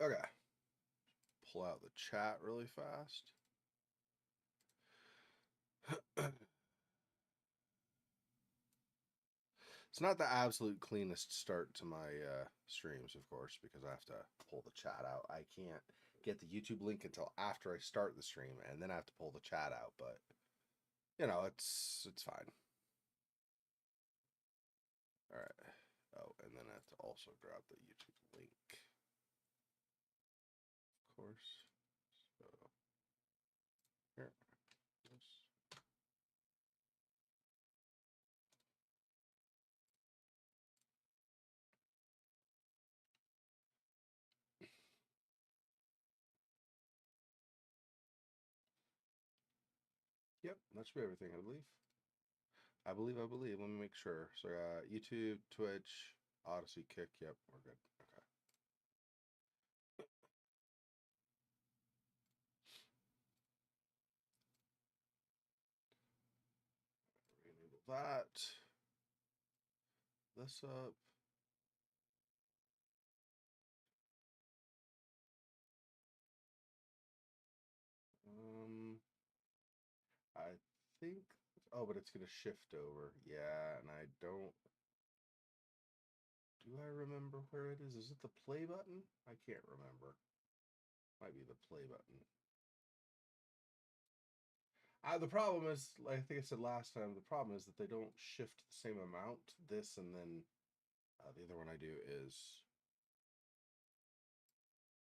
Okay. Pull out the chat really fast. It's not the absolute cleanest start to my streams, of course, because I have to pull the chat out. I can't get the YouTube link until after I start the stream, and then I have to pull the chat out. But you know, it's fine. All right. Oh, and then I have to also grab the YouTube link, of course. So here. Yep, that should be everything, I believe. I believe. Let me make sure. So YouTube, Twitch, Odyssey, Kick. Yep, we're good. Okay. Enable that. This up. I think. Oh, but it's gonna shift over. Yeah, and I don't. Do I remember where it is? Is it the play button? I can't remember. Might be the play button. The problem is, like I think I said last time, the problem is that they don't shift the same amount. This and then the other one I do is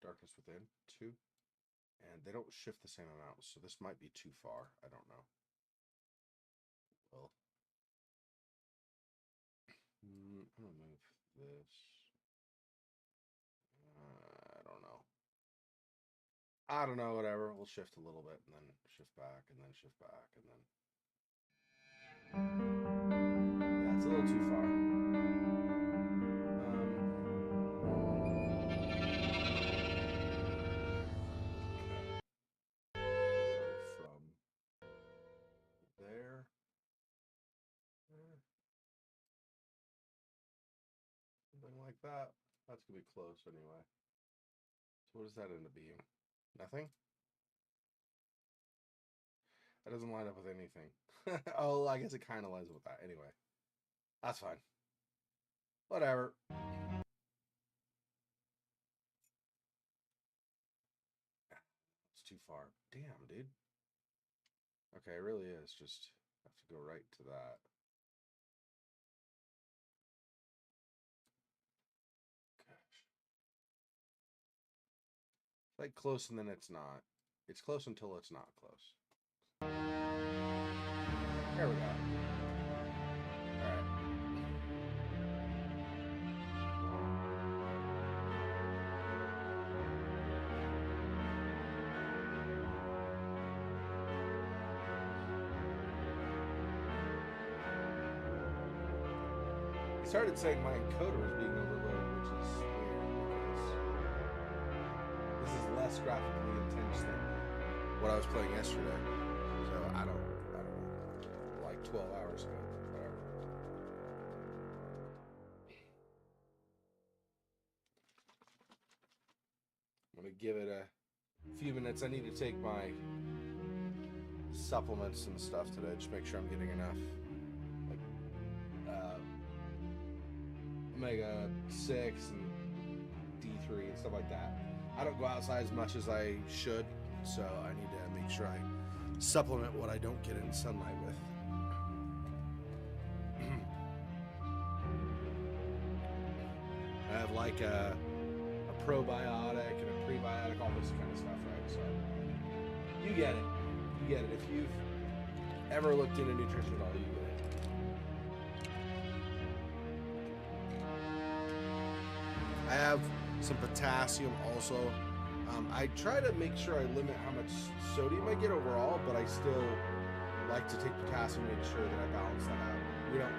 Darkness Within 2. And they don't shift the same amount, so this might be too far. I don't know. Well, I'm gonna move this. I don't know, whatever. We'll shift a little bit and then shift back and then shift back and then. Yeah, it's a little too far. From there. Something like that. That's going to be close anyway. So what does that end up being? Nothing? That doesn't line up with anything. Oh, I guess it kind of lines up with that. Anyway. That's fine. Whatever. It's too far. Damn, dude. Okay, it really is. Just have to go right to that. Gosh. It's like close and then it's not. It's close until it's not close. There we go. Alright. He started saying my encoder was being overloaded, which is weird because this is less graphically intense than what I was playing yesterday. So I don't know. Like 12 hours ago. Whatever. I'm gonna give it a few minutes. I need to take my supplements and stuff today. Just make sure I'm getting enough. Like omega 6 and D3 and stuff like that. I don't go outside as much as I should, so I need to make sure I supplement what I don't get in sunlight with. I have like a probiotic and a prebiotic, all this kind of stuff, right? So you get it. You get it. If you've ever looked into nutrition at all, you get it. I have some potassium also. I try to make sure I limit how much sodium I get overall, but I still like to take potassium to make sure that I balance that out. We don't,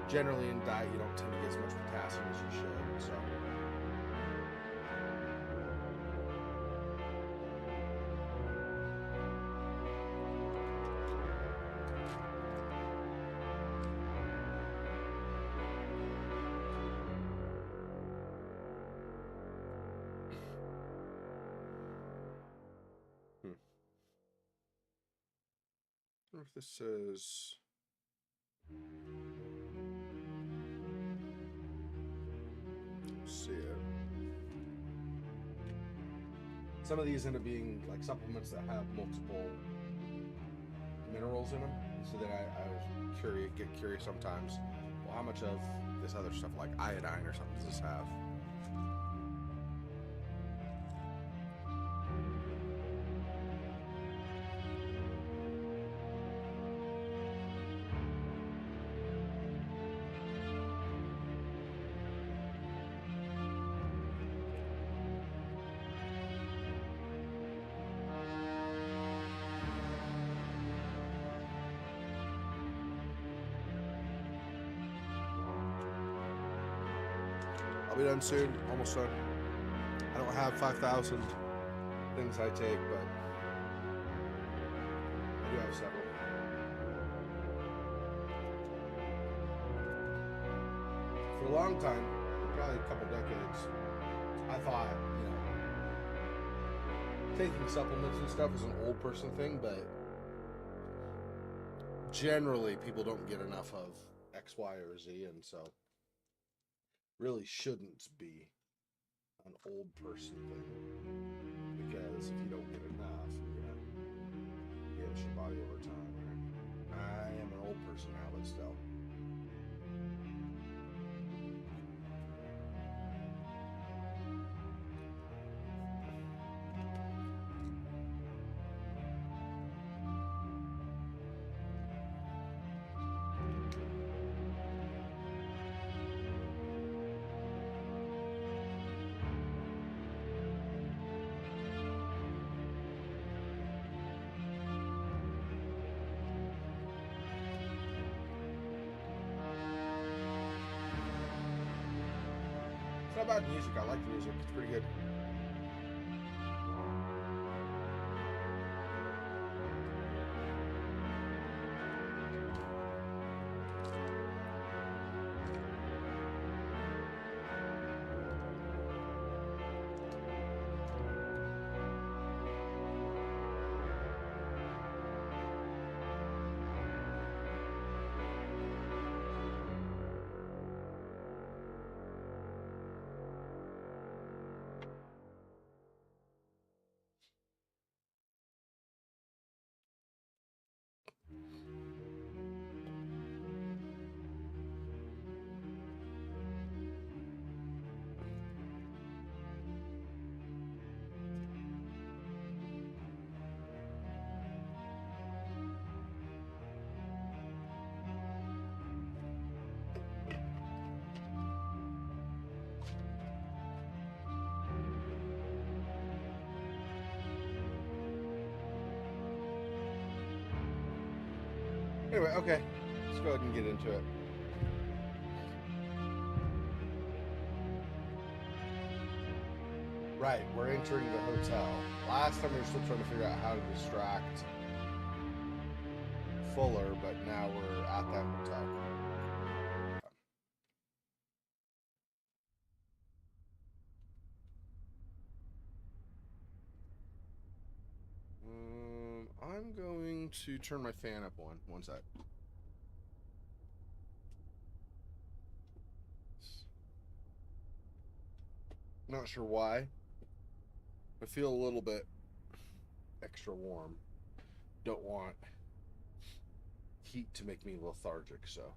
generally in diet, you don't tend to get as much potassium as you should, so. wonder if this says... See it. Some of these end up being like supplements that have multiple minerals in them. So then I was get curious sometimes. Well, how much of this other stuff, like iodine or something, does this have? I'll be done soon, almost done. I don't have 5,000 things I take, but I do have several. For a long time, probably a couple decades, I thought, you know, taking supplements and stuff was an old person thing, but generally people don't get enough of X, Y, or Z, and so really shouldn't be an old person thing, because if you don't get enough, you're gonna damage your body over time. I am an old person now, but still. It's not bad music. I like the music. It's pretty good. Anyway, okay. Let's go ahead and get into it. Right, we're entering the hotel. Last time we were still trying to figure out how to distract Fuller, but now we're at that hotel. I'm going to turn my fan up one sec. Not sure why. I feel a little bit extra warm. Don't want heat to make me lethargic, so.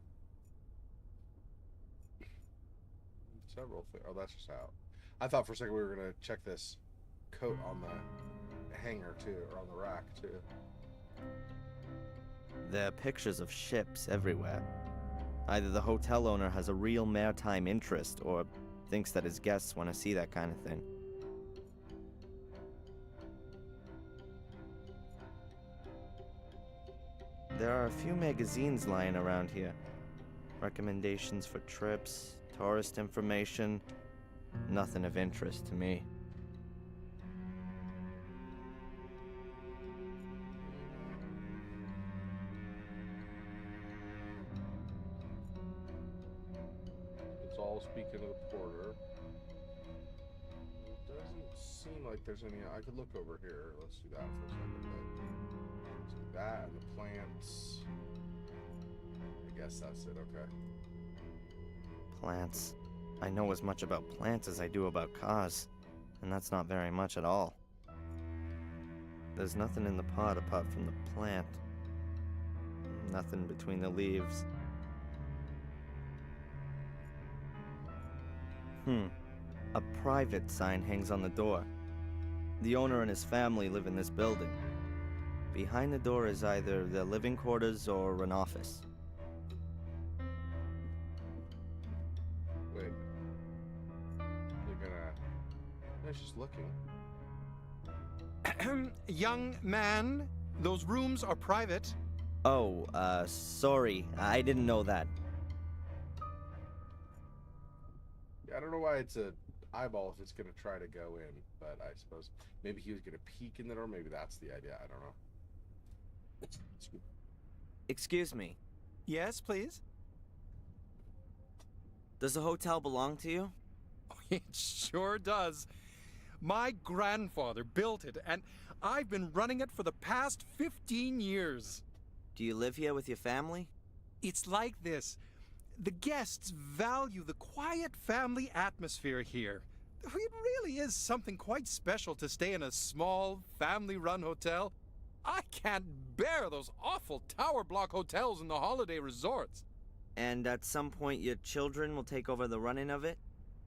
Oh, that's just out. I thought for a second we were going to check this coat on the hanger, too, or on the rack, too. There are pictures of ships everywhere. Either the hotel owner has a real maritime interest or thinks that his guests want to see that kind of thing. There are a few magazines lying around here. Recommendations for trips, tourist information, nothing of interest to me. It's all speaking to the porter. It doesn't seem like there's any. I could look over here. Let's do that for a second. Let's do that and the plants. I guess that's it, okay. Plants. I know as much about plants as I do about cars, and that's not very much at all. There's nothing in the pot apart from the plant. Nothing between the leaves. A private sign hangs on the door. The owner and his family live in this building. Behind the door is either their living quarters or an office. Wait. They're gonna... I was just looking. Young man, those rooms are private. Oh, sorry. I didn't know that. I don't know why it's a eyeball if it's gonna try to go in, but I suppose maybe he was gonna peek in the door. Maybe that's the idea. I don't know. Excuse me. Yes, please. Does the hotel belong to you? It sure does. My grandfather built it, and I've been running it for the past 15 years. Do you live here with your family? It's like this. The guests value the quiet family atmosphere here. It really is something quite special to stay in a small, family-run hotel. I can't bear those awful tower block hotels in the holiday resorts. And at some point your children will take over the running of it?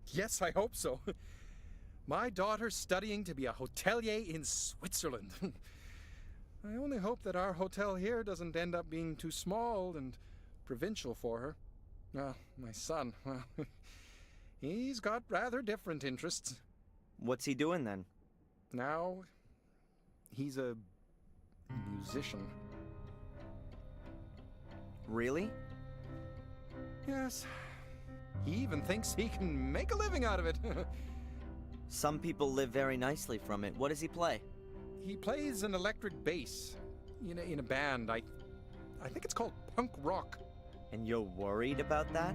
Yes, I hope so. My daughter's studying to be a hotelier in Switzerland. I only hope that our hotel here doesn't end up being too small and provincial for her. My son, well, he's got rather different interests. What's he doing then? Now, he's a musician. Really? Yes. He even thinks he can make a living out of it. Some people live very nicely from it. What does he play? He plays an electric bass in a band. I think it's called punk rock. And you're worried about that?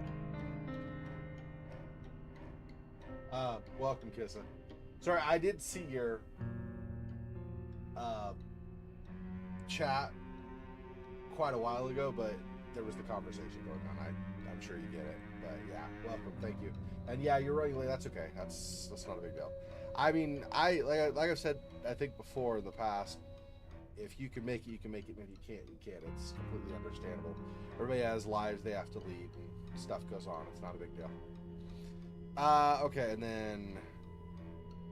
Welcome, Kissa. Sorry, I did see your chat quite a while ago, but there was the conversation going on. I'm sure you get it, but yeah, welcome, thank you. And yeah, you're running late. That's okay. That's not a big deal. I mean, like I've said, I think before in the past, if you can make it, you can make it. And if you can't, you can't. It's completely understandable. Everybody has lives they have to lead, and stuff goes on. It's not a big deal. Okay, and then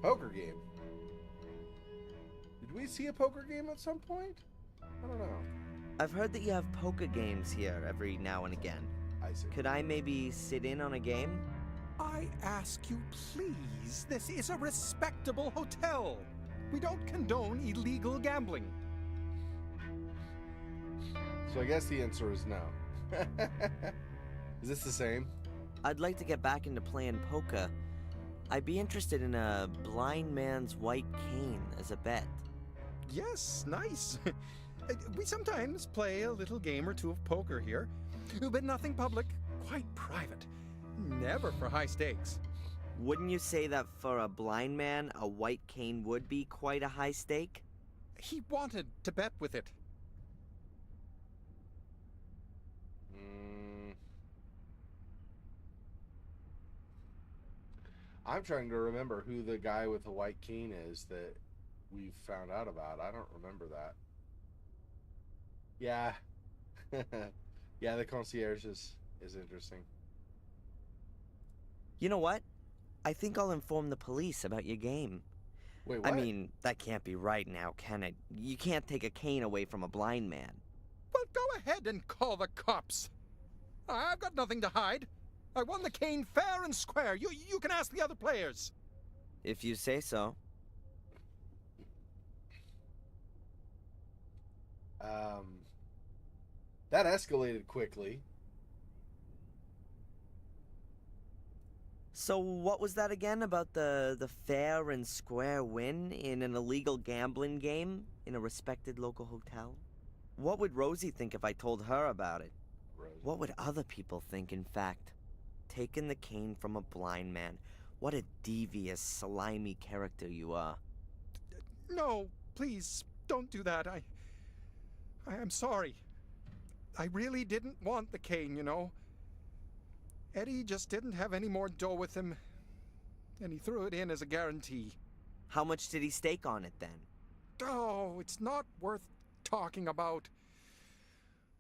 poker game. Did we see a poker game at some point? I don't know. I've heard that you have poker games here every now and again. I see. Could I maybe sit in on a game? I ask you, please. This is a respectable hotel. We don't condone illegal gambling. So I guess the answer is no. Is this the same? I'd like to get back into playing poker. I'd be interested in a blind man's white cane as a bet. Yes, nice. We sometimes play a little game or two of poker here, but nothing public, quite private. Never for high stakes. Wouldn't you say that for a blind man, a white cane would be quite a high stake? He wanted to bet with it. I'm trying to remember who the guy with the white cane is that we found out about. I don't remember that. Yeah. Yeah, the concierge is interesting. You know what? I think I'll inform the police about your game. Wait, what? I mean, that can't be right now, can it? You can't take a cane away from a blind man. Well, go ahead and call the cops. I've got nothing to hide. I won the cane fair and square. You can ask the other players. If you say so. That escalated quickly. So what was that again about the fair and square win in an illegal gambling game in a respected local hotel? What would Rosie think if I told her about it? Rosie. What would other people think, in fact? Taking the cane from a blind man. What a devious, slimy character you are. No, please, don't do that. I'm sorry. I really didn't want the cane, you know. Eddie just didn't have any more dough with him, and he threw it in as a guarantee. How much did he stake on it then? Oh, it's not worth talking about.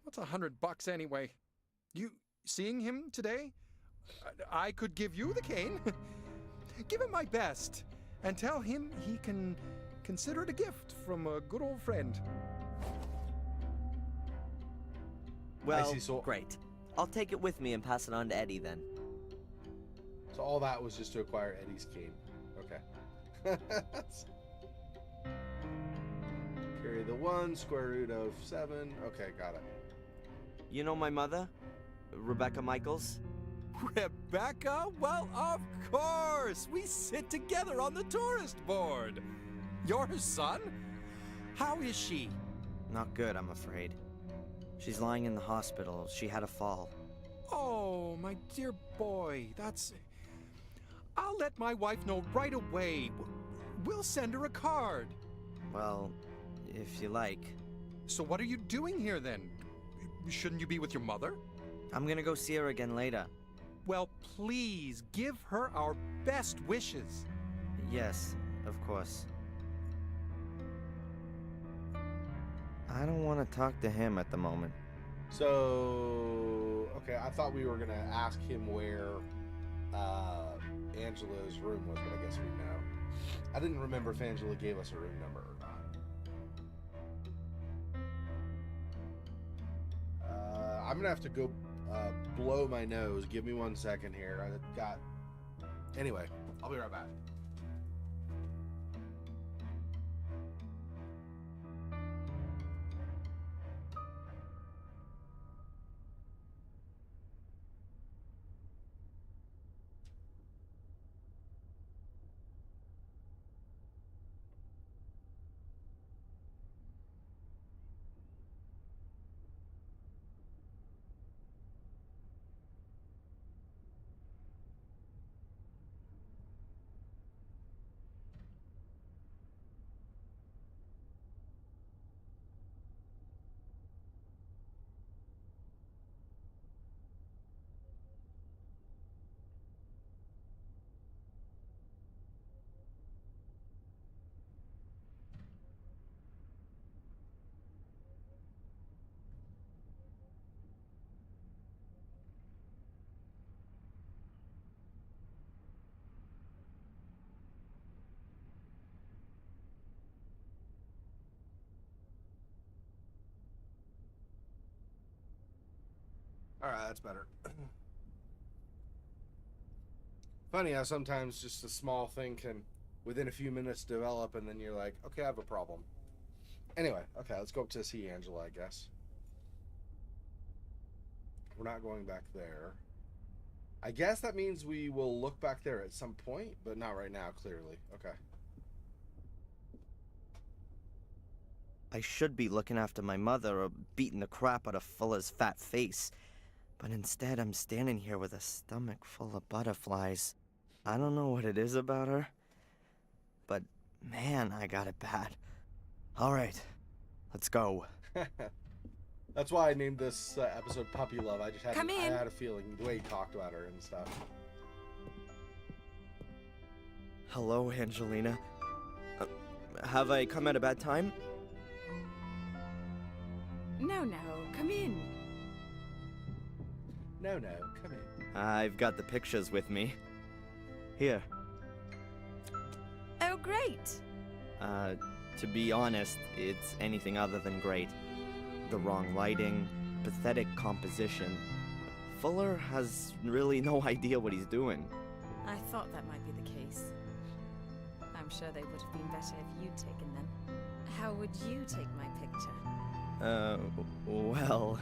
What's $100 anyway? You seeing him today? I could give you the cane. Give him my best, and tell him he can consider it a gift from a good old friend. Well, so- great. I'll take it with me and pass it on to Eddie then. So all that was just to acquire Eddie's cane. Okay. Carry the 1, square root of 7. Okay, got it. You know my mother? Rebecca Michaels? Rebecca? Well, of course! We sit together on the tourist board. You're her son? How is she? Not good, I'm afraid. She's lying in the hospital. She had a fall. Oh, my dear boy, that's... I'll let my wife know right away. We'll send her a card. Well, if you like. So what are you doing here then? Shouldn't you be with your mother? I'm gonna go see her again later. Well, please, give her our best wishes. Yes, of course. I don't want to talk to him at the moment. So, okay, I thought we were going to ask him where Angela's room was, but I guess we know. I didn't remember if Angela gave us a room number or not. I'm going to have to go blow my nose. Give me 1 second here. I got... Anyway, I'll be right back. All right, that's better. Funny how sometimes just a small thing can, within a few minutes, develop, and then you're like, okay, I have a problem. Anyway, okay, let's go up to see Angela, I guess. We're not going back there. I guess that means we will look back there at some point, but not right now, clearly. Okay. I should be looking after my mother or beating the crap out of Fuller's fat face. But instead, I'm standing here with a stomach full of butterflies. I don't know what it is about her, but man, I got it bad. All right, let's go. That's why I named this episode Puppy Love. I just had Come in. I had a feeling the way he talked about her and stuff. Hello, Angelina. Have I come at a bad time? No, come in. No, come in. I've got the pictures with me. Here. Oh, great. To be honest, it's anything other than great. The wrong lighting, pathetic composition. Fuller has really no idea what he's doing. I thought that might be the case. I'm sure they would have been better if you'd taken them. How would you take my picture? Well,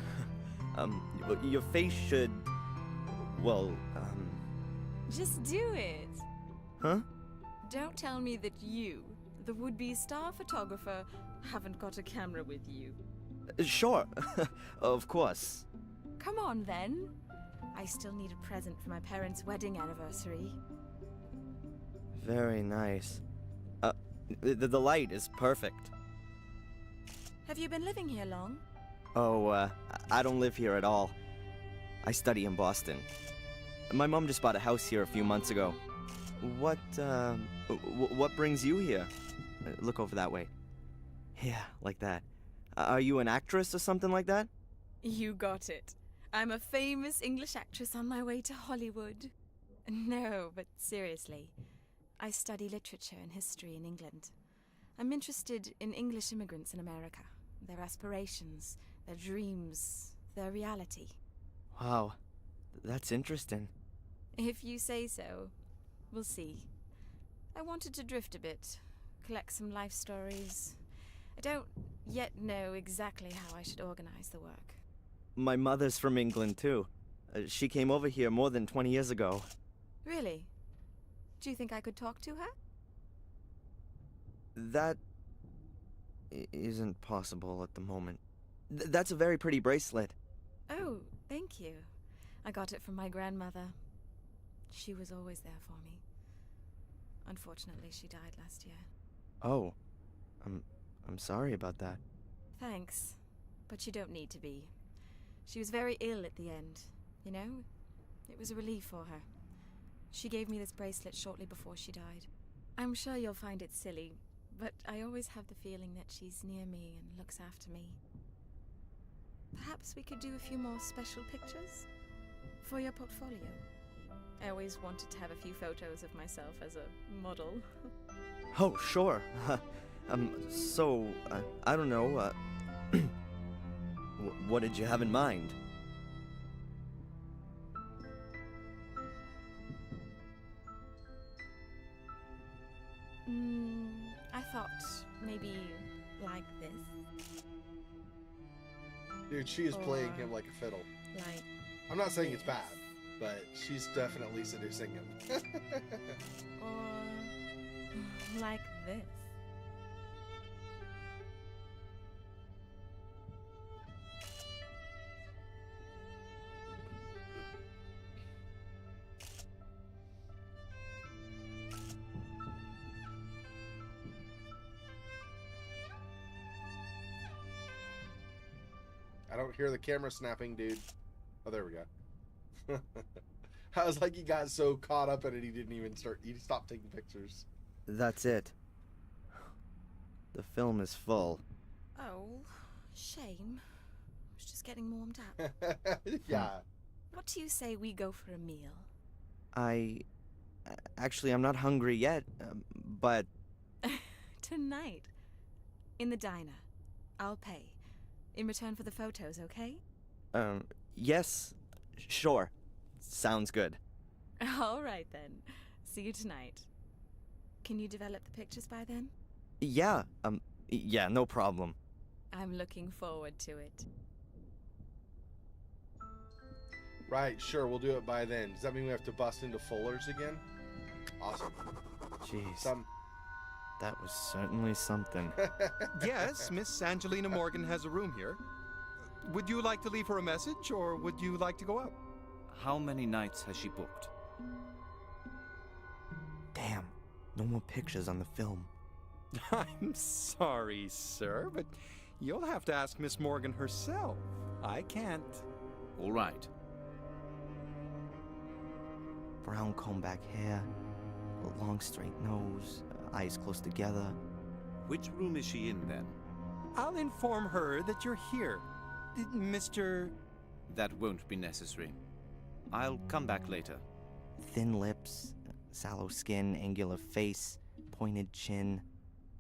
your face should, well, Just do it. Huh? Don't tell me that you, the would-be star photographer, haven't got a camera with you. Sure, of course. Come on, then. I still need a present for my parents' wedding anniversary. Very nice. The light is perfect. Have you been living here long? Oh, I don't live here at all. I study in Boston. My mom just bought a house here a few months ago. What brings you here? Look over that way. Yeah, like that. Are you an actress or something like that? You got it. I'm a famous English actress on my way to Hollywood. No, but seriously. I study literature and history in England. I'm interested in English immigrants in America, their aspirations, their dreams, their reality. Wow, that's interesting. If you say so, we'll see. I wanted to drift a bit, collect some life stories. I don't yet know exactly how I should organize the work. My mother's from England, too. She came over here more than 20 years ago. Really? Do you think I could talk to her? That isn't possible at the moment. That's a very pretty bracelet. Oh, thank you. I got it from my grandmother. She was always there for me. Unfortunately, she died last year. Oh, I'm sorry about that. Thanks, but you don't need to be. She was very ill at the end, you know? It was a relief for her. She gave me this bracelet shortly before she died. I'm sure you'll find it silly, but I always have the feeling that she's near me and looks after me. Perhaps we could do a few more special pictures for your portfolio. I always wanted to have a few photos of myself as a model. Oh, sure. I don't know, what did you have in mind? I thought maybe like this. Dude, she is playing him like a fiddle. Like I'm not saying it's this. bad, but she's definitely seducing him. Or like this. I don't hear the camera snapping, dude. Oh, there we go. I was like, he got so caught up in it, he stopped taking pictures. That's it. The film is full. Oh, shame. I was just getting warmed up. Yeah. What do you say we go for a meal? Actually, I'm not hungry yet, but... Tonight. In the diner. I'll pay. In return for the photos, okay? Yes, sure. Sounds good. All right, then. See you tonight. Can you develop the pictures by then? Yeah, yeah, no problem. I'm looking forward to it. Right, sure, we'll do it by then. Does that mean we have to bust into Fuller's again? Awesome. Jeez, that was certainly something. Yes, Miss Angelina Morgan has a room here. Would you like to leave her a message, or would you like to go up? How many nights has she booked? Damn, no more pictures on the film. I'm sorry, sir, but you'll have to ask Miss Morgan herself. I can't. All right. Brown comb-back hair, a long straight nose, eyes close together. Which room is she in, then? I'll inform her that you're here. Mr. That won't be necessary. I'll come back later. Thin lips, sallow skin, angular face, pointed chin.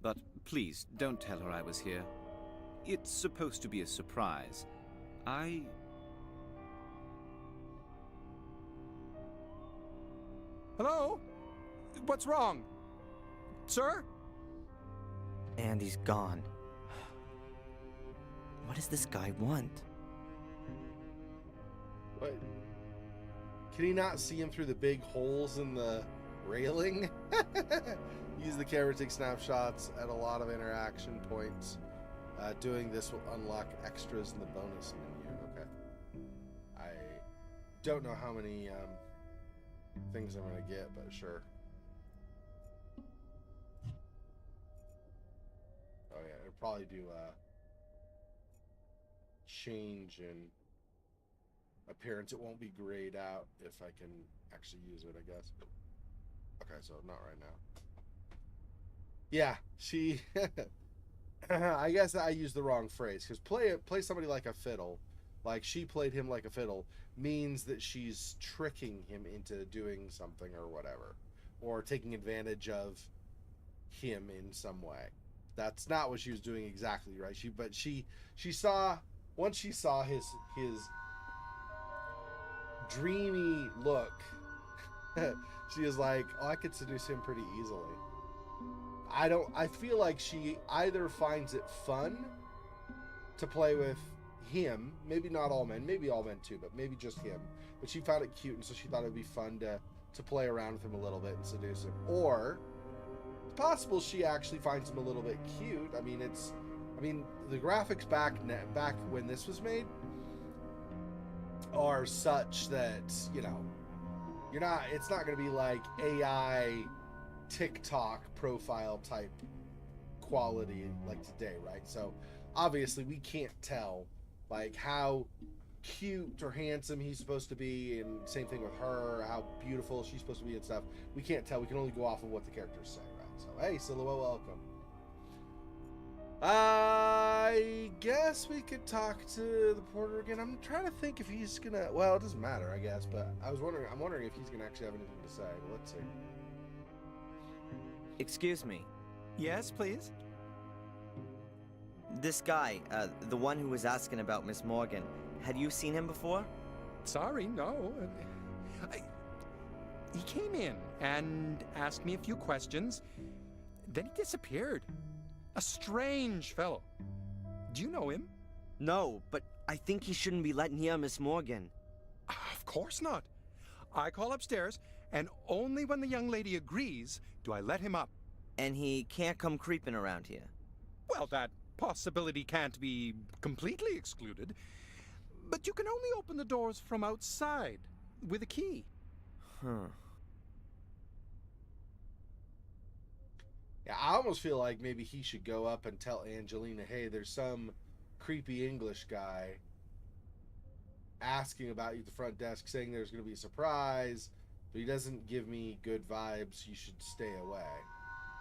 But please, don't tell her I was here. It's supposed to be a surprise. Hello? What's wrong? Sir? And he's gone. What does this guy want? What? Can he not see him through the big holes in the railing? Use the camera to take snapshots at a lot of interaction points. Doing this will unlock extras in the bonus menu. Okay. I don't know how many things I'm going to get, but sure. Oh yeah, it'll probably do change in appearance. It won't be grayed out if I can actually use it, I guess. Okay, so not right now. Yeah, she... I guess I used the wrong phrase, because play somebody like a fiddle, like she played him like a fiddle, means that she's tricking him into doing something or whatever, or taking advantage of him in some way. That's not what she was doing exactly, right? She saw, once she saw his dreamy look, she was like, oh, I could seduce him pretty easily. I feel like she either finds it fun to play with him, maybe not all men, maybe all men too, but maybe just him. But she found it cute, and so she thought it would be fun to play around with him a little bit and seduce him. Or it's possible she actually finds him a little bit cute. I mean, the graphics back when this was made are such that, you know, it's not going to be like AI TikTok profile type quality like today, right? So obviously we can't tell like how cute or handsome he's supposed to be, and same thing with her, how beautiful she's supposed to be and stuff. We can't tell. We can only go off of what the characters say, right? So hey, Silhouette, welcome. I guess we could talk to the porter again. I'm trying to think if he's gonna, well, it doesn't matter, I guess, but I'm wondering if he's gonna actually have anything to say. Well, let's see. Excuse me. Yes, please? This guy, the one who was asking about Miss Morgan, had you seen him before? Sorry, no. He came in and asked me a few questions. Then he disappeared. A strange fellow. Do you know him? No, but I think he shouldn't be letting near Miss Morgan. Of course not. I call upstairs, and only when the young lady agrees do I let him up. And he can't come creeping around here. Well, that possibility can't be completely excluded. But you can only open the doors from outside with a key. Huh. Yeah, I almost feel like maybe he should go up and tell Angelina, hey, there's some creepy English guy asking about you at the front desk, saying there's going to be a surprise, but he doesn't give me good vibes. You should stay away.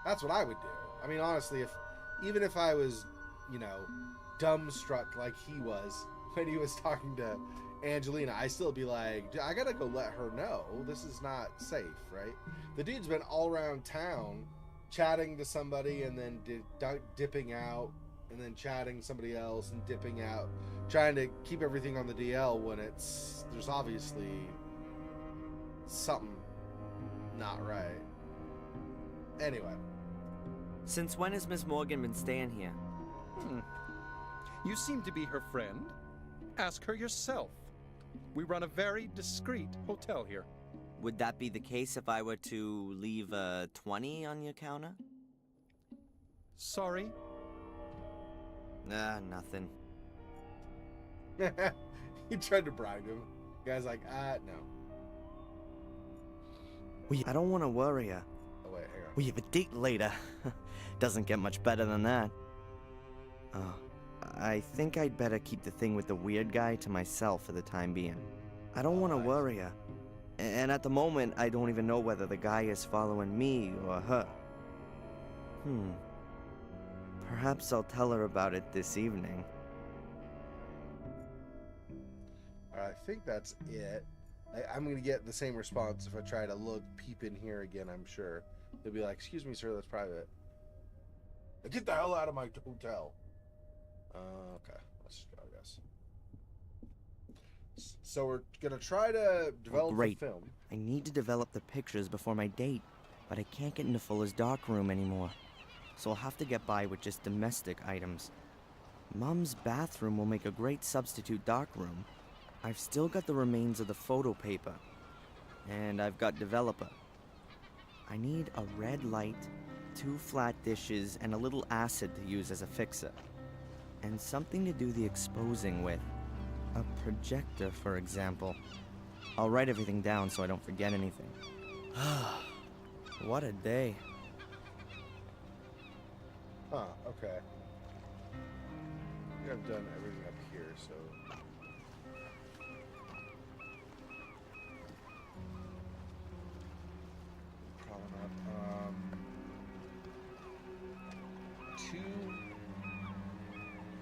That's what I would do. I mean, honestly, even if I was, you know, dumbstruck like he was when he was talking to Angelina, I still be like, I gotta go let her know this is not safe, right? The dude's been all around town chatting to somebody and then dipping out, and then chatting somebody else and dipping out, trying to keep everything on the DL when there's obviously something not right. Anyway. Since when has Miss Morgan been staying here? You seem to be her friend. Ask her yourself. We run a very discreet hotel here. Would that be the case if I were to leave a 20 on your counter? Sorry? Nothing. He tried to bribe him. The guy's like, no. I don't want to worry you. Oh, wait, hang on. We have a date later. Doesn't get much better than that. Oh, I think I'd better keep the thing with the weird guy to myself for the time being. I don't want to worry you. And at the moment, I don't even know whether the guy is following me or her. Perhaps I'll tell her about it this evening. I think that's it. I'm going to get the same response if I try to peep in here again, I'm sure. They'll be like, excuse me, sir, that's private. Get the hell out of my hotel. Okay, let's just go, I guess. So we're going to try to develop the film. I need to develop the pictures before my date, but I can't get into Fuller's darkroom anymore. So I'll have to get by with just domestic items. Mom's bathroom will make a great substitute darkroom. I've still got the remains of the photo paper. And I've got developer. I need a red light, 2 flat dishes, and a little acid to use as a fixer. And something to do the exposing with. A projector, for example. I'll write everything down so I don't forget anything. What a day. Huh, okay. I think I've done everything up here. here, so. Probably not. Two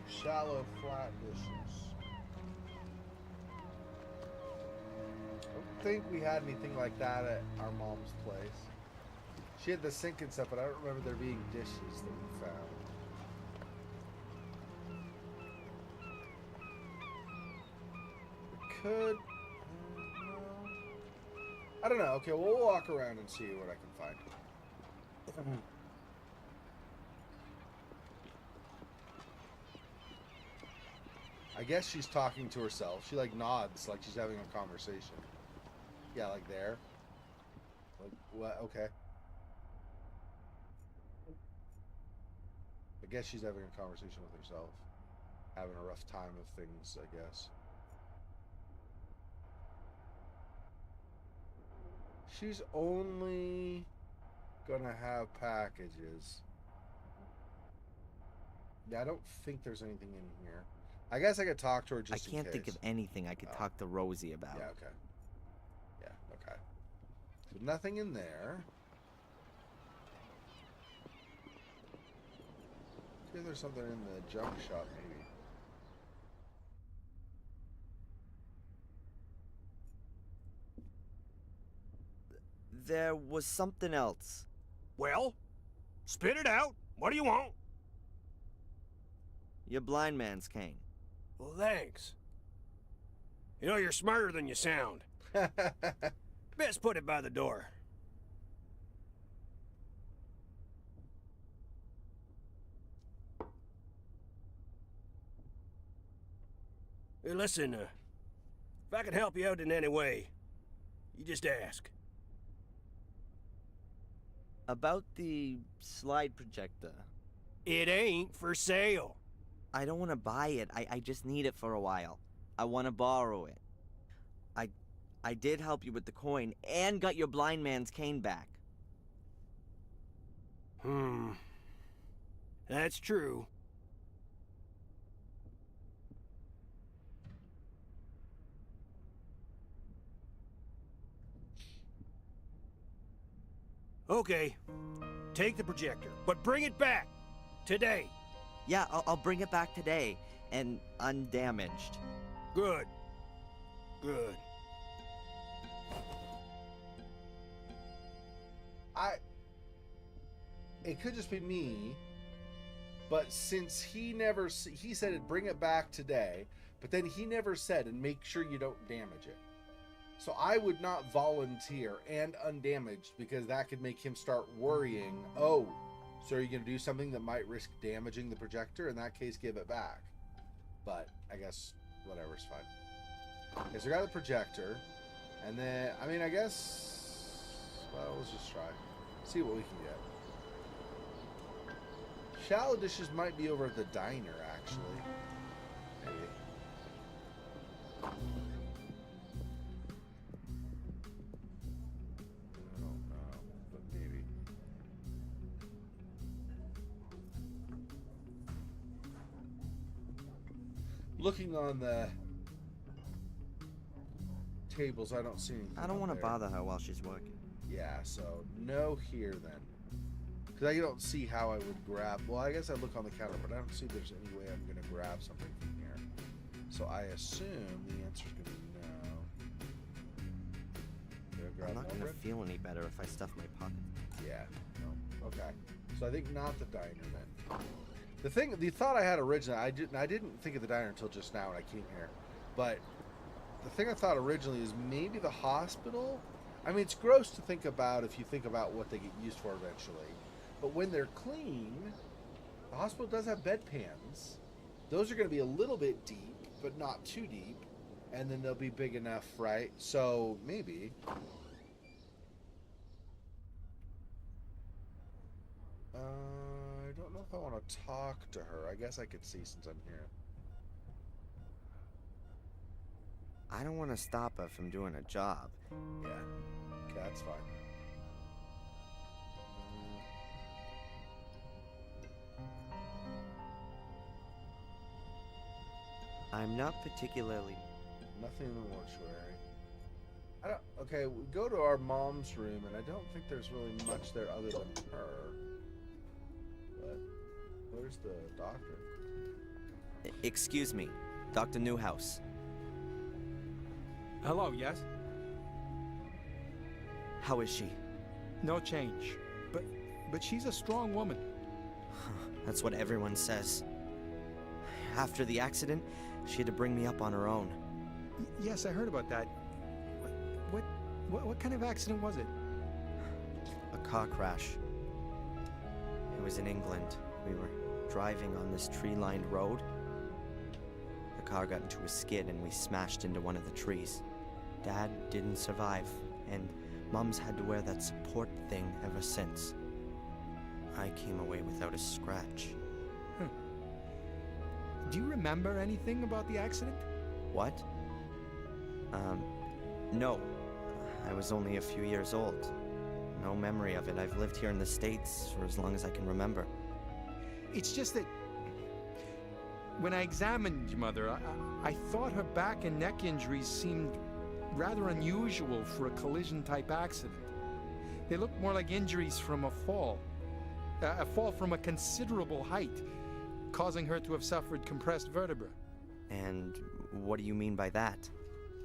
shallow flat dishes. I don't think we had anything like that at our mom's place. She had the sink and stuff, but I don't remember there being dishes that we found. Could. No. I don't know. Okay, well, we'll walk around and see what I can find. I guess she's talking to herself. She like nods like she's having a conversation. Yeah, like there. Like what? Okay. I guess she's having a conversation with herself. Having a rough time of things, I guess. She's only gonna have packages. Yeah, I don't think there's anything in here. I guess I could talk to her just in case. I can't think of anything I could talk to Rosie about. Yeah, okay. Yeah, okay. So nothing in there. See if there's something in the junk shop, maybe. There was something else. Well, spit it out. What do you want? Your blind man's cane. Well, thanks. You know, you're smarter than you sound. Best put it by the door. Hey, listen, if I can help you out in any way, you just ask. About the slide projector. It ain't for sale. I don't want to buy it. I just need it for a while. I want to borrow it. I did help you with the coin and got your blind man's cane back. That's true. Okay, take the projector, but bring it back today. Yeah, I'll bring it back today and undamaged. Good. Good. It could just be me, but since he never, he said it, bring it back today, but then he never said, and make sure you don't damage it. So I would not volunteer and undamaged because that could make him start worrying, oh, so are you going to do something that might risk damaging the projector? In that case, give it back. But I guess whatever's fine. Okay, so I got the projector, and then, I mean, I guess, well, let's just try. See what we can get. Shallow dishes might be over at the diner, actually. Maybe. I don't know, but maybe. Looking on the tables, I don't see anything. I don't want to bother her while she's working. Yeah, so no here then. Because I don't see how I would grab... Well, I guess I look on the counter, but I don't see there's any way I'm going to grab something from here. So I assume the answer's going to be no. I'm not going to feel any better if I stuff my pocket. Yeah, no. Okay. So I think not the diner then. The thought I had originally, I didn't think of the diner until just now when I came here. But the thing I thought originally is maybe the hospital. I mean, it's gross to think about if you think about what they get used for eventually. But when they're clean, the hospital does have bedpans. Those are going to be a little bit deep, but not too deep. And then they'll be big enough, right? So maybe. I don't know if I want to talk to her. I guess I could see since I'm here. I don't want to stop her from doing a job. Yeah. Okay, that's fine. I'm not particularly... Nothing in the mortuary. Okay, we go to our mom's room, and I don't think there's really much there other than her. But where's the doctor? Excuse me, Dr. Newhouse. Hello, yes? How is she? No change. But she's a strong woman. That's what everyone says. After the accident, she had to bring me up on her own. Yes, I heard about that. What kind of accident was it? A car crash. It was in England. We were driving on this tree-lined road. The car got into a skid and we smashed into one of the trees. Dad didn't survive, and Mom's had to wear that support thing ever since. I came away without a scratch. Do you remember anything about the accident? What? No. I was only a few years old. No memory of it. I've lived here in the States for as long as I can remember. It's just that when I examined your mother, I thought her back and neck injuries seemed rather unusual for a collision-type accident. They looked more like injuries from a fall from a considerable height, causing her to have suffered compressed vertebra. And what do you mean by that?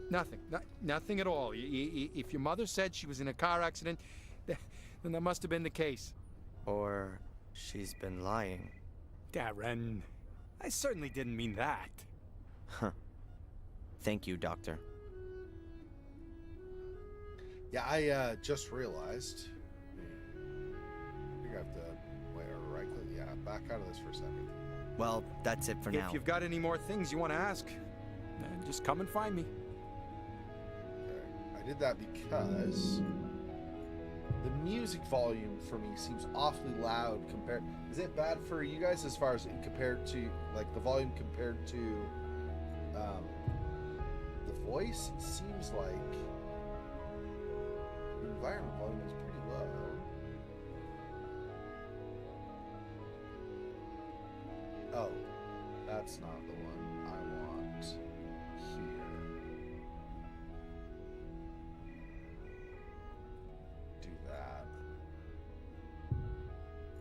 Nothing. Nothing at all. If your mother said she was in a car accident, then that must have been the case. Or she's been lying. Darren, I certainly didn't mean that. Huh. Thank you, Doctor. Yeah, I just realized. I think I have to right click. Yeah, back out of this for a second. Well, that's it for now. If you've got any more things you want to ask, then just come and find me. Okay. I did that because the music volume for me seems awfully loud compared. Is it bad for you guys as far as compared to like the volume compared to the voice? It seems like the environment volume is pretty low. Oh, that's not the one I want here. Do that.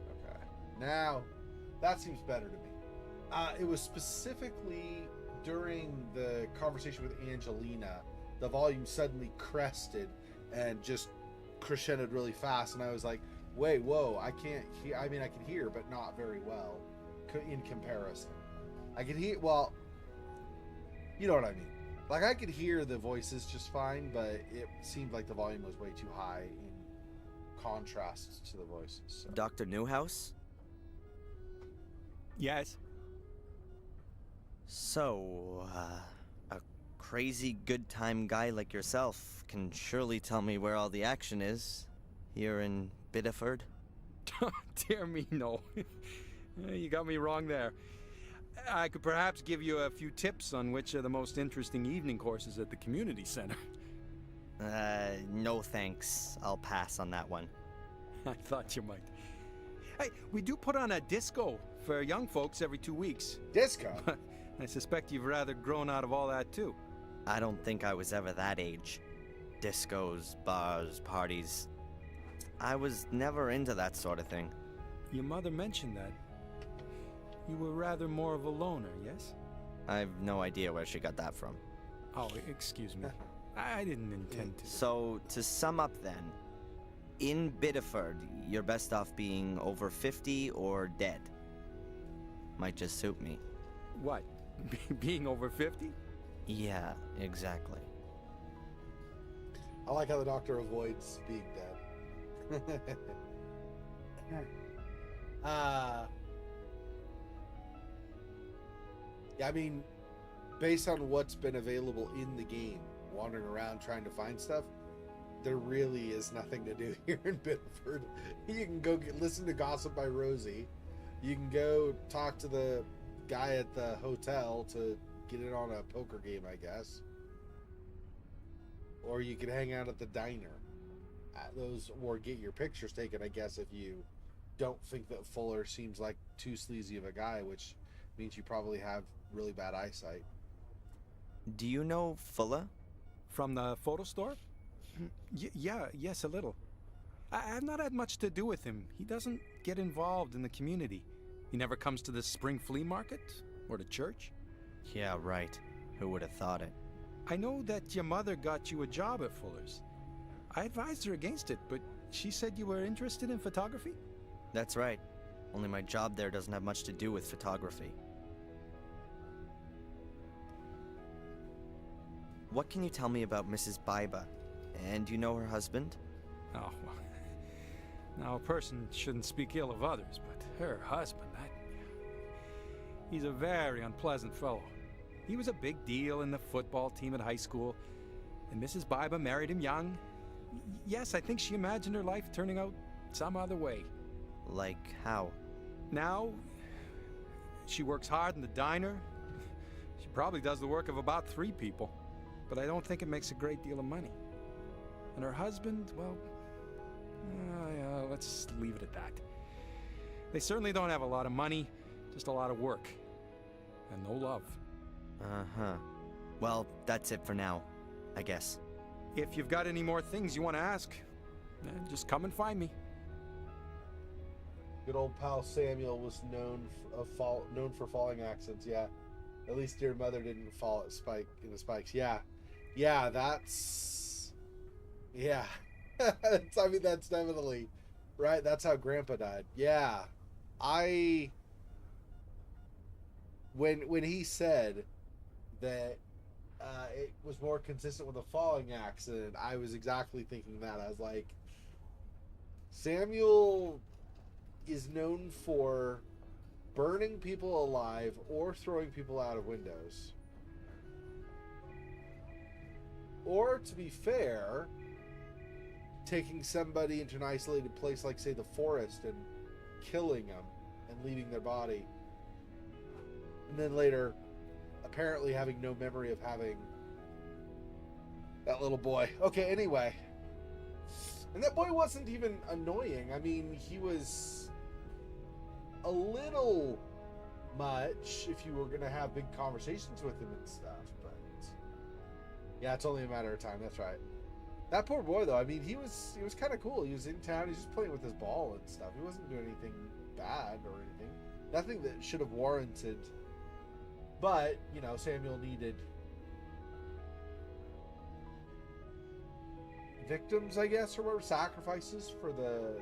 Okay. Now, that seems better to me. It was specifically during the conversation with Angelina, the volume suddenly crested and just crescendoed really fast, and I was like, wait, whoa, I can't hear. I mean, I can hear, but not very well in comparison. I could hear, well, you know what I mean. Like, I could hear the voices just fine, but it seemed like the volume was way too high in contrast to the voices. So. Dr. Newhouse? Yes. So, a crazy good time guy like yourself can surely tell me where all the action is here in Biddeford. Dear me, no. You got me wrong there. I could perhaps give you a few tips on which are the most interesting evening courses at the community center. No thanks. I'll pass on that one. I thought you might. Hey, we do put on a disco for young folks every 2 weeks. Disco? I suspect you've rather grown out of all that, too. I don't think I was ever that age. Discos, bars, parties. I was never into that sort of thing. Your mother mentioned that. You were rather more of a loner, yes? I've no idea where she got that from. Oh, excuse me. I didn't intend to. So, to sum up then, in Biddeford, you're best off being over 50 or dead. Might just suit me. What? Being over 50? Yeah, exactly. I like how the doctor avoids being dead. Yeah, I mean, based on what's been available in the game, wandering around trying to find stuff, there really is nothing to do here in Biddeford. You can go listen to Gossip by Rosie. You can go talk to the guy at the hotel to get in on a poker game, I guess. Or you can hang out at the diner. Or get your pictures taken, I guess, if you don't think that Fuller seems like too sleazy of a guy, which means you probably have really bad eyesight. Do you know Fuller? From the photo store? Yes, a little. I've not had much to do with him. He doesn't get involved in the community. He never comes to the spring flea market or to church. Yeah, right. Who would have thought it? I know that your mother got you a job at Fuller's. I advised her against it, but she said you were interested in photography? That's right. Only my job there doesn't have much to do with photography. What can you tell me about Mrs. Biba? And do you know her husband? Oh, well. Now, a person shouldn't speak ill of others, but her husband, he's a very unpleasant fellow. He was a big deal in the football team at high school, and Mrs. Biba married him young. Yes, I think she imagined her life turning out some other way. Like how? Now, she works hard in the diner. She probably does the work of about 3 people, but I don't think it makes a great deal of money. And her husband, well, let's leave it at that. They certainly don't have a lot of money, just a lot of work. And no love. Uh-huh. Well, that's it for now, I guess. If you've got any more things you want to ask, just come and find me. Good old pal Samuel was known for falling accidents. Yeah, at least your mother didn't fall in the spikes. Yeah, that's I mean, that's definitely right. That's how Grandpa died. Yeah, when he said that it was more consistent with a falling accident, I was exactly thinking that. I was like, Samuel is known for burning people alive or throwing people out of windows. Or, to be fair, taking somebody into an isolated place like, say, the forest and killing them and leaving their body. And then later, apparently having no memory of having that little boy. Okay, anyway. And that boy wasn't even annoying. I mean, he was a little much if you were going to have big conversations with him and stuff. But yeah, it's only a matter of time. That's right. That poor boy, though, I mean, he was kind of cool. He was in town. He was just playing with his ball and stuff. He wasn't doing anything bad or anything. Nothing that should have warranted. But, you know, Samuel needed victims, I guess, or whatever, sacrifices for the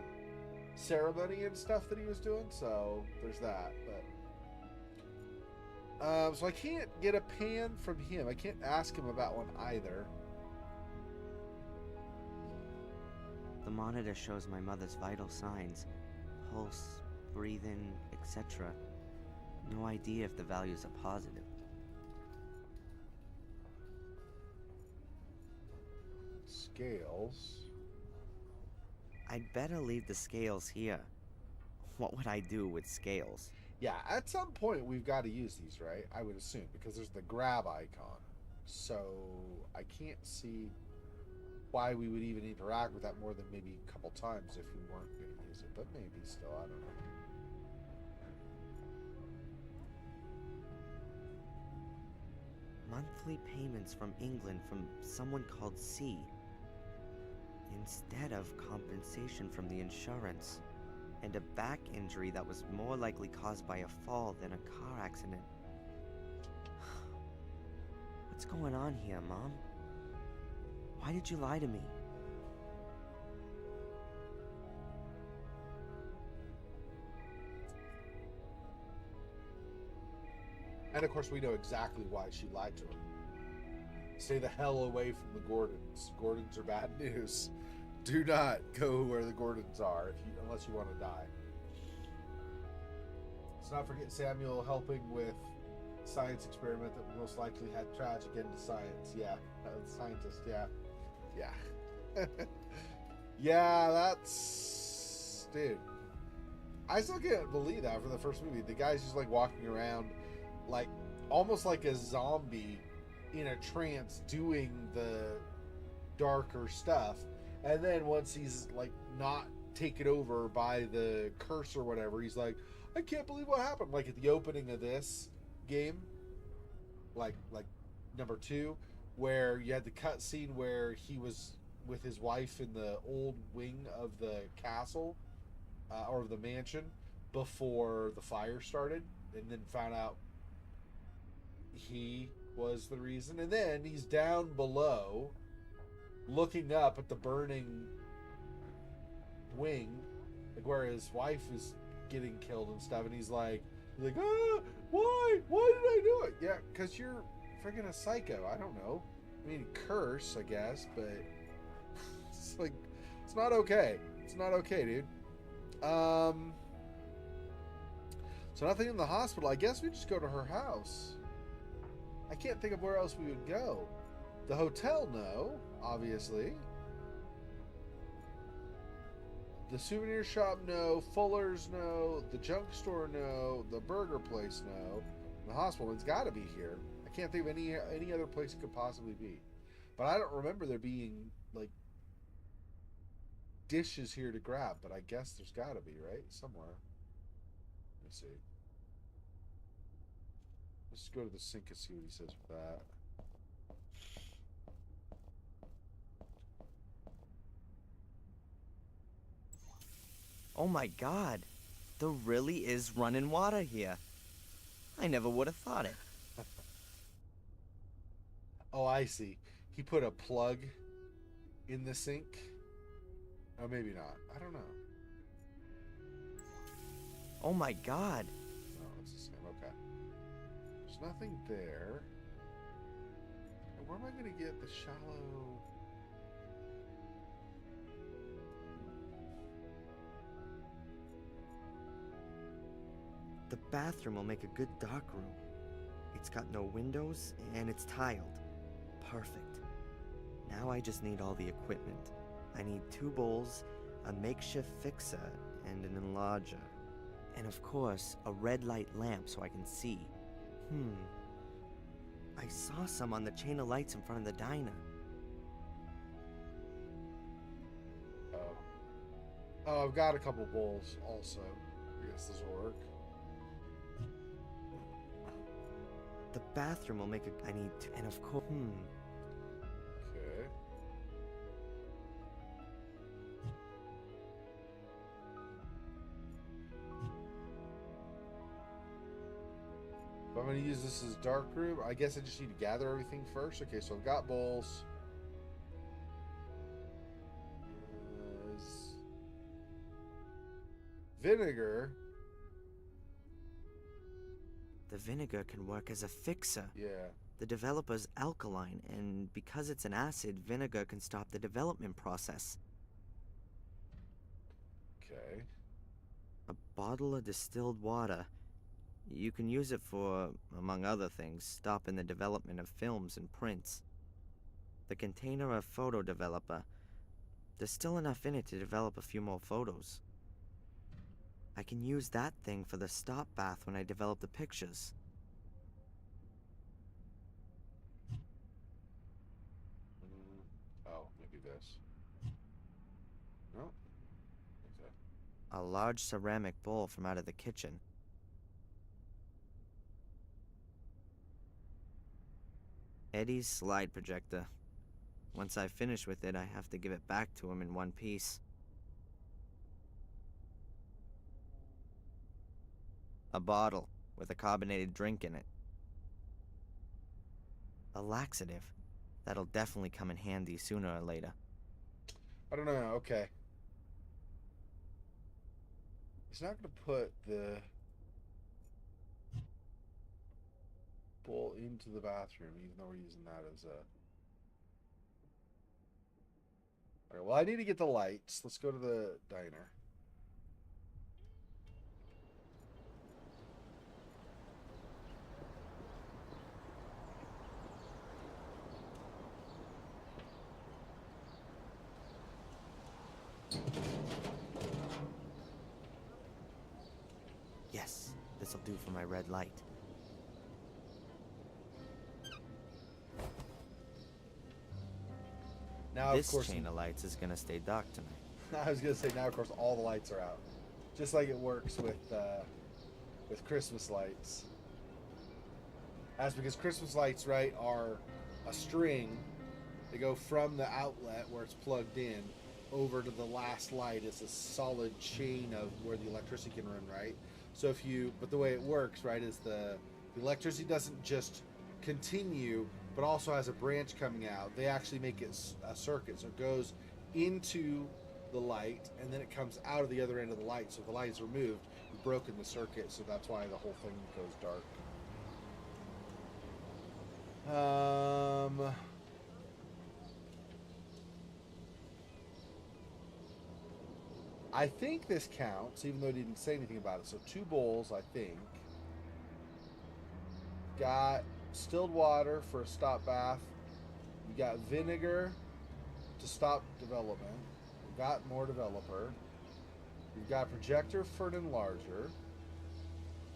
ceremony and stuff that he was doing. So there's that. But so I can't get a pan from him. I can't ask him about one either. The monitor shows my mother's vital signs. Pulse, breathing, etc. No idea if the values are positive. Scales. I'd better leave the scales here. What would I do with scales? Yeah, at some point we've got to use these, right? I would assume, because there's the grab icon. So I can't see why we would even interact with that more than maybe a couple times if we weren't going to use it. But maybe still, I don't know. Monthly payments from England from someone called C. Instead of compensation from the insurance. And a back injury that was more likely caused by a fall than a car accident. What's going on here, Mom? Why did you lie to me? And of course we know exactly why she lied to him. Stay the hell away from the Gordons. Gordons are bad news. Do not go where the Gordons are unless you want to die. Let's not forget Samuel helping with science experiment that most likely had tragic end to science. Yeah, scientist. Yeah. Yeah, that's... Dude. I still can't believe that for the first movie. The guy's just like walking around like almost like a zombie in a trance doing the darker stuff. And then once he's like not taken over by the curse or whatever, he's like, I can't believe what happened. Like at the opening of this game, like number 2, where you had the cutscene where he was with his wife in the old wing of the castle, or the mansion, before the fire started, and then found out he was the reason. And then he's down below looking up at the burning wing, like where his wife is getting killed and stuff, and he's like, ah, why did I do it? Yeah, because you're freaking a psycho. I don't know, I mean, curse, I guess, but it's like, it's not okay. It's not okay, dude. So nothing in the hospital. I guess we just go to her house. I can't think of where else we would go. The hotel, no, obviously. The souvenir shop, no. Fuller's, no. The junk store, no. The burger place, no. The hospital, it's got to be here. I can't think of any other place it could possibly be. But I don't remember there being, like, dishes here to grab. But I guess there's got to be, right? Somewhere. Let me see. Let's go to the sink and see what he says with that. Oh my god. There really is running water here. I never would have thought it. Oh, I see. He put a plug in the sink. Oh, maybe not. I don't know. Oh my god. No, it's the same. Okay. There's nothing there. And where am I going to get the shallow... The bathroom will make a good dark room. It's got no windows and it's tiled. Perfect. Now I just need all the equipment. I need 2 bowls, a makeshift fixer, and an enlarger. And of course, a red light lamp so I can see. I saw some on the chain of lights in front of the diner. Oh, I've got a couple bowls also. I guess this will work. The bathroom will make a... I need to... And of course... Okay. If I'm going to use this as dark room, I guess I just need to gather everything first. Okay, so I've got bowls. Vinegar. The vinegar can work as a fixer. Yeah. The developer's alkaline, and because it's an acid, vinegar can stop the development process. Okay. A bottle of distilled water. You can use it for, among other things, stopping the development of films and prints. The container of photo developer. There's still enough in it to develop a few more photos. I can use that thing for the stop bath when I develop the pictures. Oh, maybe this. No? Okay. A large ceramic bowl from out of the kitchen. Eddie's slide projector. Once I finish with it, I have to give it back to him in one piece. A bottle with a carbonated drink in it. A laxative. That'll definitely come in handy sooner or later. I don't know. Okay. He's not going to put the bowl into the bathroom, even though we're using that as a... Okay, well, I need to get the lights. Let's go to the diner. Yes, this'll do for my red light. Now, This of course, chain of lights is gonna stay dark tonight. I was gonna say now, of course, all the lights are out, just like it works with Christmas lights. That's because Christmas lights, right, are a string. They go from the outlet where it's plugged in over to the last light. It's a solid chain of where the electricity can run, right? So if you, but the way it works, right, is the electricity doesn't just continue, but also has a branch coming out. They actually make it a circuit. So it goes into the light, and then it comes out of the other end of the light. So if the light is removed, you've broken the circuit, so that's why the whole thing goes dark. I think this counts, even though he didn't say anything about it. So 2 bowls, I think. Got distilled water for a stop bath. You got vinegar to stop development. We've got more developer. We've got projector for an enlarger.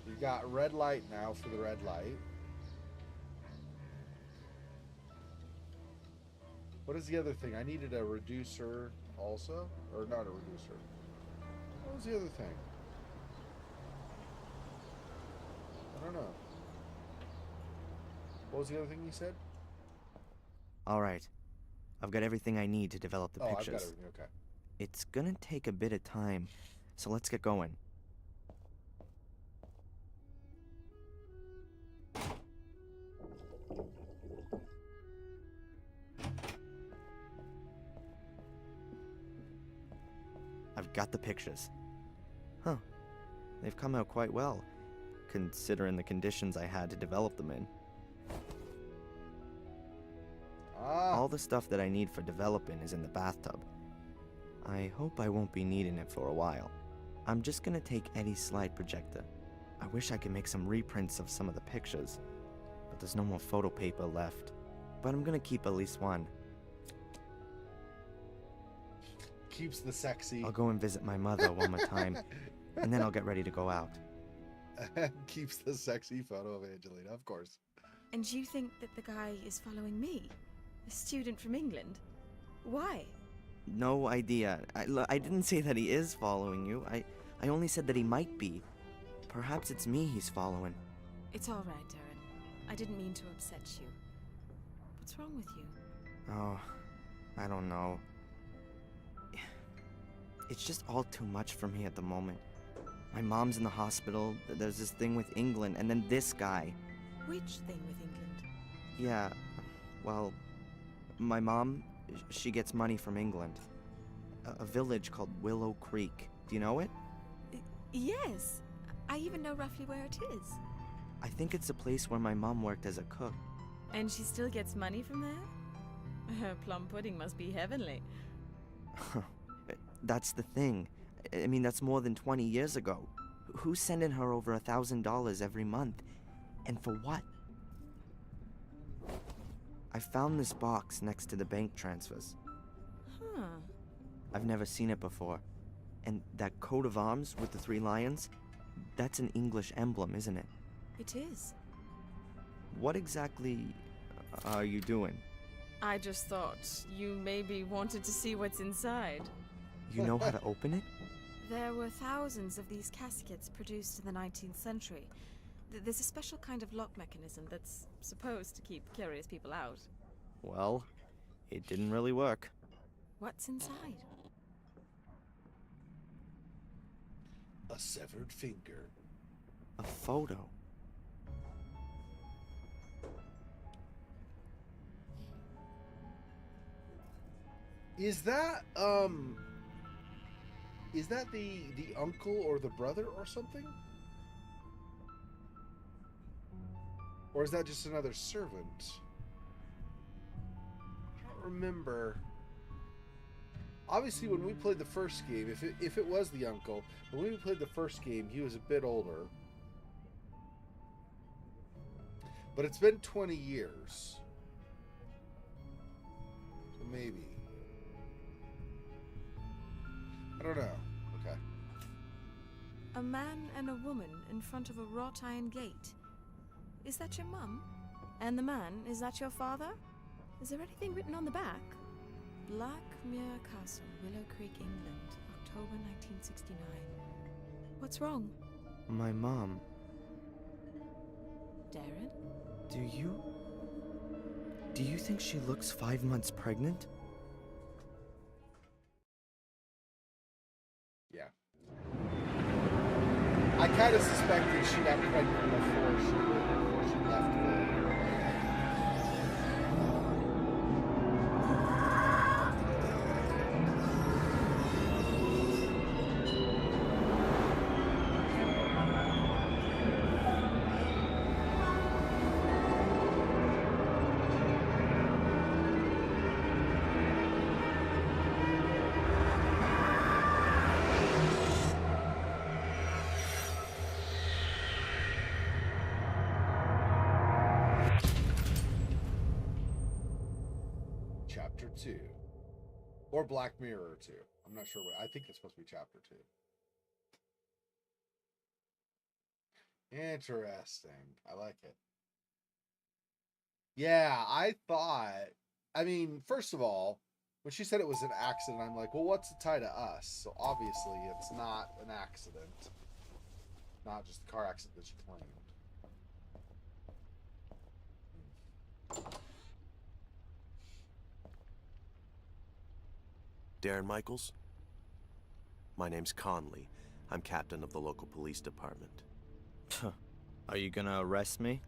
We've got red light now for the red light. What is the other thing? I needed a reducer also? Or not a reducer. What was the other thing? I don't know. What was the other thing you said? All right. I've got everything I need to develop the pictures. I've got everything, okay. It's gonna take a bit of time, so let's get going. I've got the pictures. Huh. They've come out quite well, considering the conditions I had to develop them in. All the stuff that I need for developing is in the bathtub. I hope I won't be needing it for a while. I'm just gonna take Eddie's slide projector. I wish I could make some reprints of some of the pictures, but there's no more photo paper left. But I'm gonna keep at least one. Keeps the sexy. I'll go and visit my mother one more time, and then I'll get ready to go out. Keeps the sexy photo of Angelina, of course. And you think that the guy is following me? A student from England? Why? No idea. I didn't say that he is following you. I only said that he might be. Perhaps it's me he's following. It's all right, Darren. I didn't mean to upset you. What's wrong with you? Oh, I don't know. It's just all too much for me at the moment. My mom's in the hospital, there's this thing with England, and then this guy. Which thing with England? Yeah, well, my mom, she gets money from England. A village called Willow Creek. Do you know it? Yes. I even know roughly where it is. I think it's a place where my mom worked as a cook. And she still gets money from there? Her plum pudding must be heavenly. That's the thing. I mean, that's more than 20 years ago. Who's sending her over $1,000 every month? And for what? I found this box next to the bank transfers. Huh. I've never seen it before. And that coat of arms with the 3 lions, that's an English emblem, isn't it? It is. What exactly are you doing? I just thought you maybe wanted to see what's inside. You know how to open it? There were thousands of these caskets produced in the 19th century. There's a special kind of lock mechanism that's supposed to keep curious people out. Well, it didn't really work. What's inside? A severed finger. A photo. Is that the uncle or the brother or something? Or is that just another servant? I don't remember. Obviously, when we played the first game, if it was the uncle, but when we played the first game, he was a bit older. But it's been 20 years. So maybe. I don't know. Okay. A man and a woman in front of a wrought iron gate. Is that your mum? And the man, is that your father? Is there anything written on the back? Blackmere Castle, Willow Creek, England, October 1969. What's wrong? My mom. Darren? Do you think she looks 5 months pregnant? Yeah. I kind of suspected she got pregnant before she left the... Chapter 2. Or Black Mirror 2. I'm not sure what. I think it's supposed to be Chapter 2. Interesting. I like it. Yeah, I thought... I mean, first of all, when she said it was an accident, I'm like, well, what's the tie to us? So obviously it's not an accident. Not just a car accident that she claimed. Darren Michaels? My name's Conley. I'm captain of the local police department. Are you gonna arrest me?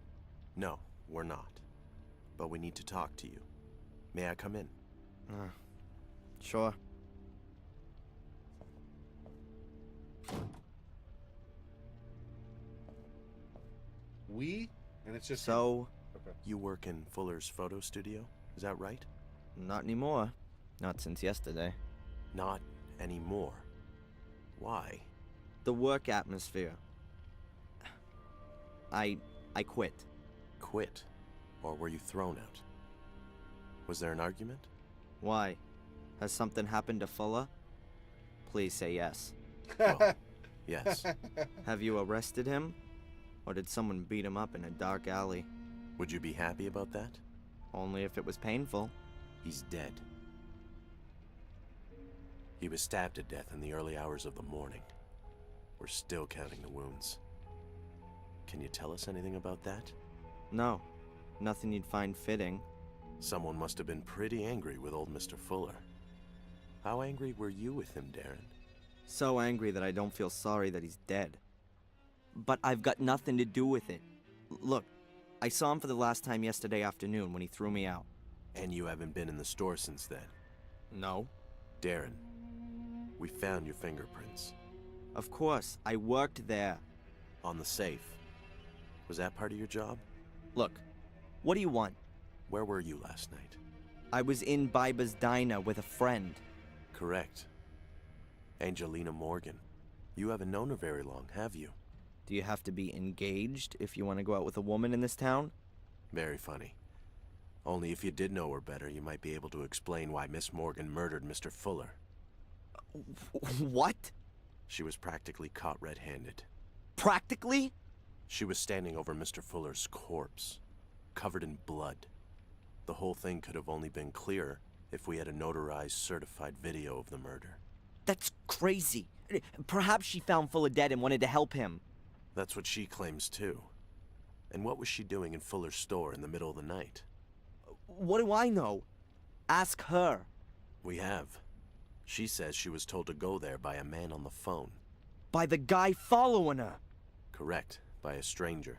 No, we're not. But we need to talk to you. May I come in? Sure. We? And it's just... So, Okay. You work in Fuller's photo studio, is that right? not anymore. Not since yesterday. Not anymore. Why? The work atmosphere. I quit. Quit? Or were you thrown out? Was there an argument? Why? Has something happened to Fuller? Please say yes. Oh, yes. Have you arrested him? Or did someone beat him up in a dark alley? Would you be happy about that? Only if it was painful. He's dead. He was stabbed to death in the early hours of the morning. We're still counting the wounds. Can you tell us anything about that? No. Nothing you'd find fitting. Someone must have been pretty angry with old Mr. Fuller. How angry were you with him, Darren? So angry that I don't feel sorry that he's dead. But I've got nothing to do with it. Look, I saw him for the last time yesterday afternoon when he threw me out. And you haven't been in the store since then? No. Darren, we found your fingerprints. Of course, I worked there. On the safe. Was that part of your job? Look, what do you want? Where were you last night? I was in Biba's diner with a friend. Correct. Angelina Morgan. You haven't known her very long, have you? Do you have to be engaged if you want to go out with a woman in this town? Very funny. Only if you did know her better, you might be able to explain why Miss Morgan murdered Mr. Fuller. What? She was practically caught red-handed. Practically? She was standing over Mr. Fuller's corpse, covered in blood. The whole thing could have only been clearer if we had a notarized, certified video of the murder. That's crazy. Perhaps she found Fuller dead and wanted to help him. That's what she claims, too. And what was she doing in Fuller's store in the middle of the night? What do I know? Ask her. We have. She says she was told to go there by a man on the phone. By the guy following her. Correct, by a stranger.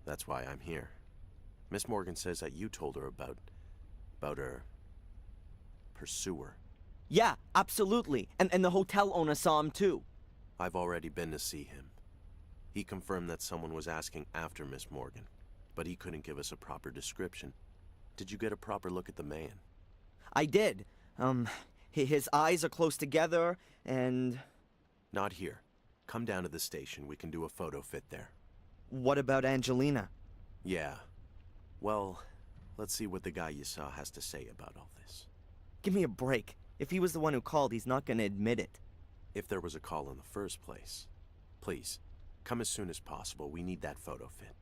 That's why I'm here. Miss Morgan says that you told her about her pursuer. Yeah, absolutely. And the hotel owner saw him too. I've already been to see him. He confirmed that someone was asking after Miss Morgan, but he couldn't give us a proper description. Did you get a proper look at the man? I did. His eyes are close together, and... Not here. Come down to the station. We can do a photo fit there. What about Angelina? Yeah. Well, let's see what the guy you saw has to say about all this. Give me a break. If he was the one who called, he's not gonna admit it. If there was a call in the first place. Please, come as soon as possible. We need that photo fit.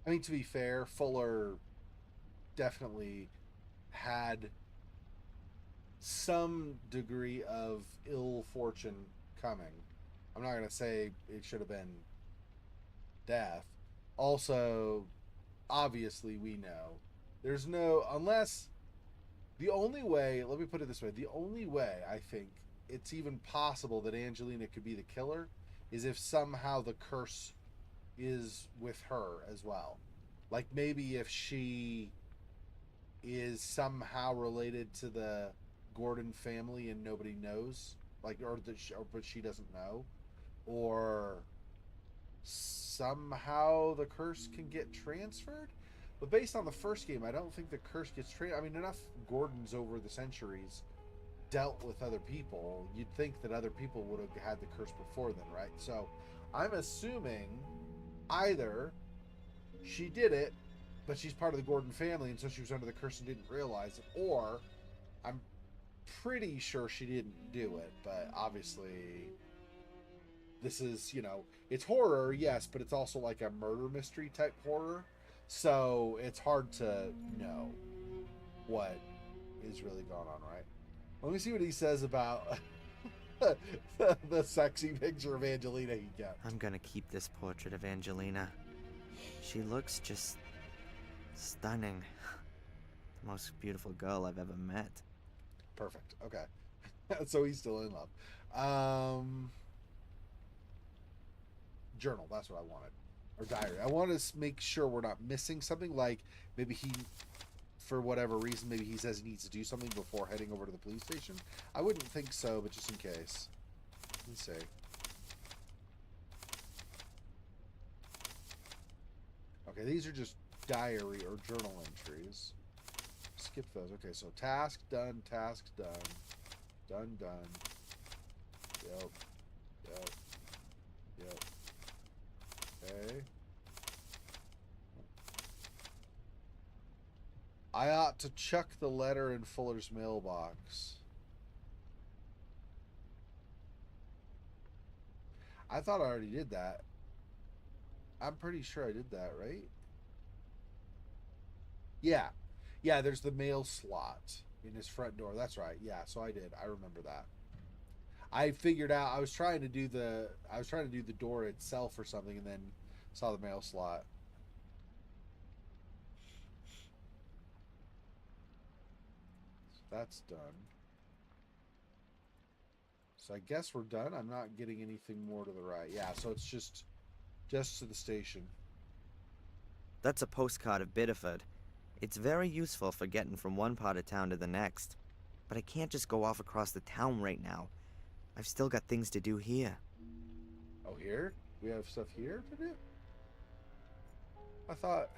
I mean, to be fair, Fuller definitely had some degree of ill fortune coming. I'm not going to say it should have been death. Also, obviously, we know there's no, unless the only way, let me put it this way, the only way I think it's even possible that Angelina could be the killer is if somehow the curse is with her as well. Like maybe if she is somehow related to the Gordon family and nobody knows, like, but she doesn't know, or somehow the curse can get transferred. But based on the first game, I don't think the curse gets transferred. I mean, enough Gordons over the centuries dealt with other people. You'd think that other people would have had the curse before then, right? So I'm assuming either she did it, but she's part of the Gordon family, and so she was under the curse and didn't realize it, or I'm pretty sure she didn't do it, but obviously this is, you know, it's horror, yes, but it's also like a murder mystery type horror, so it's hard to know what is really going on, right? Let me see what he says about the sexy picture of Angelina he kept. I'm gonna keep this portrait of Angelina. She looks just stunning. The most beautiful girl I've ever met. Perfect. Okay. So he's still in love. Journal, that's what I wanted. Or diary. I want to make sure we're not missing something, like maybe he, for whatever reason, maybe he says he needs to do something before heading over to the police station. I wouldn't think so, but just in case. Let's see. Okay, these are just diary or journal entries. Skip those. Okay, so task done, task done. Done. Yep. Okay. I ought to chuck the letter in Fuller's mailbox. I thought I already did that. I'm pretty sure I did that, right? Yeah. Yeah, there's the mail slot in his front door. That's right. Yeah, so I did. I remember that. I figured out I was trying to do the door itself or something, and then saw the mail slot. So that's done. So I guess we're done. I'm not getting anything more to the right. Yeah, so it's just to the station. That's a postcard of Biddeford. It's very useful for getting from one part of town to the next. But I can't just go off across the town right now. I've still got things to do here. Oh, here? We have stuff here to do? I thought...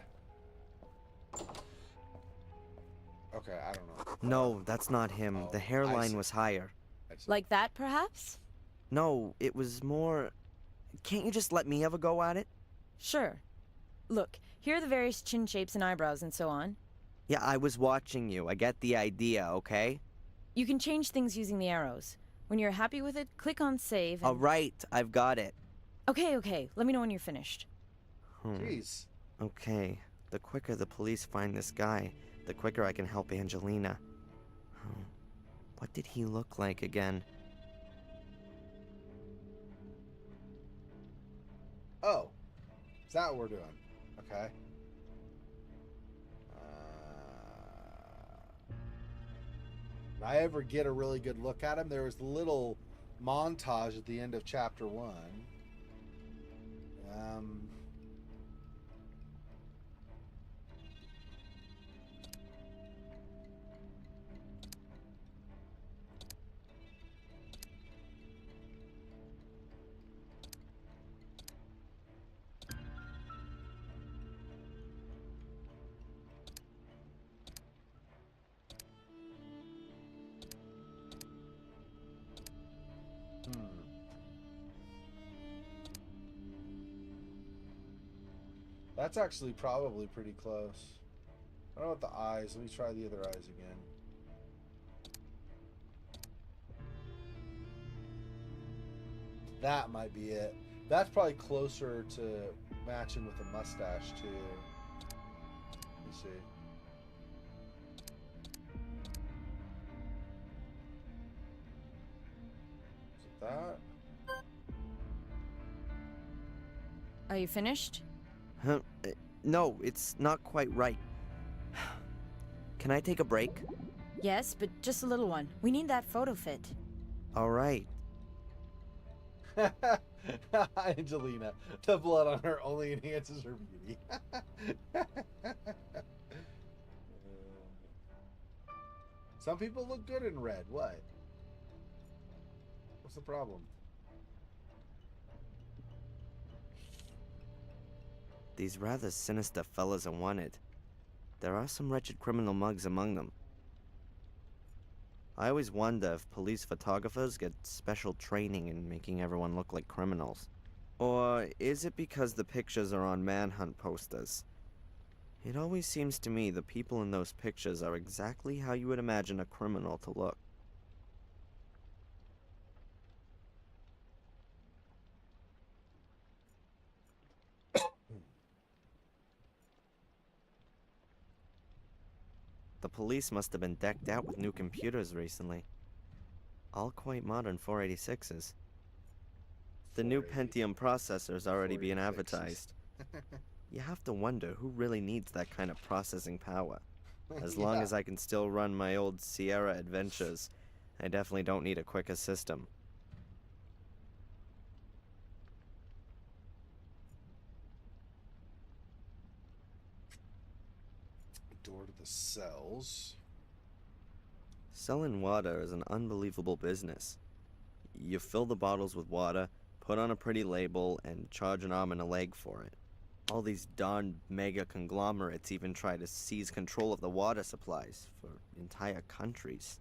Okay, I don't know. No, that's not him. Oh, The I hairline see. was higher. Like that, perhaps? No, it was more... Can't you just let me have a go at it? Sure. Look, here are the various chin shapes and eyebrows and so on. Yeah, I was watching you. I get the idea, okay? You can change things using the arrows. When you're happy with it, click on save and... All right, I've got it. Okay. Let me know when you're finished. Jeez. Okay, the quicker the police find this guy, the quicker I can help Angelina. What did he look like again? Oh. Is that what we're doing? Okay. Did I ever get a really good look at him? There was a little montage at the end of chapter 1. That's actually probably pretty close. I don't know about the eyes. Let me try the other eyes again. That might be it. That's probably closer to matching with the mustache too. Let me see. that. Are you finished? Huh? No, it's not quite right. Can I take a break? Yes, but just a little one. We need that photo fit. All right. Angelina, the blood on her only enhances her beauty. Some people look good in red. What? What's the problem? These rather sinister fellas are wanted. There are some wretched criminal mugs among them. I always wonder if police photographers get special training in making everyone look like criminals. Or is it because the pictures are on manhunt posters? It always seems to me the people in those pictures are exactly how you would imagine a criminal to look. The police must have been decked out with new computers recently. All quite modern 486s. The new Pentium processor's already being 486s. advertised. You have to wonder who really needs that kind of processing power. As long Yeah. as I can still run my old Sierra Adventures, I definitely don't need a quicker system. Door to the cells. Selling water is an unbelievable business. You fill the bottles with water, put on a pretty label, and charge an arm and a leg for it. All these darn mega conglomerates even try to seize control of the water supplies for entire countries.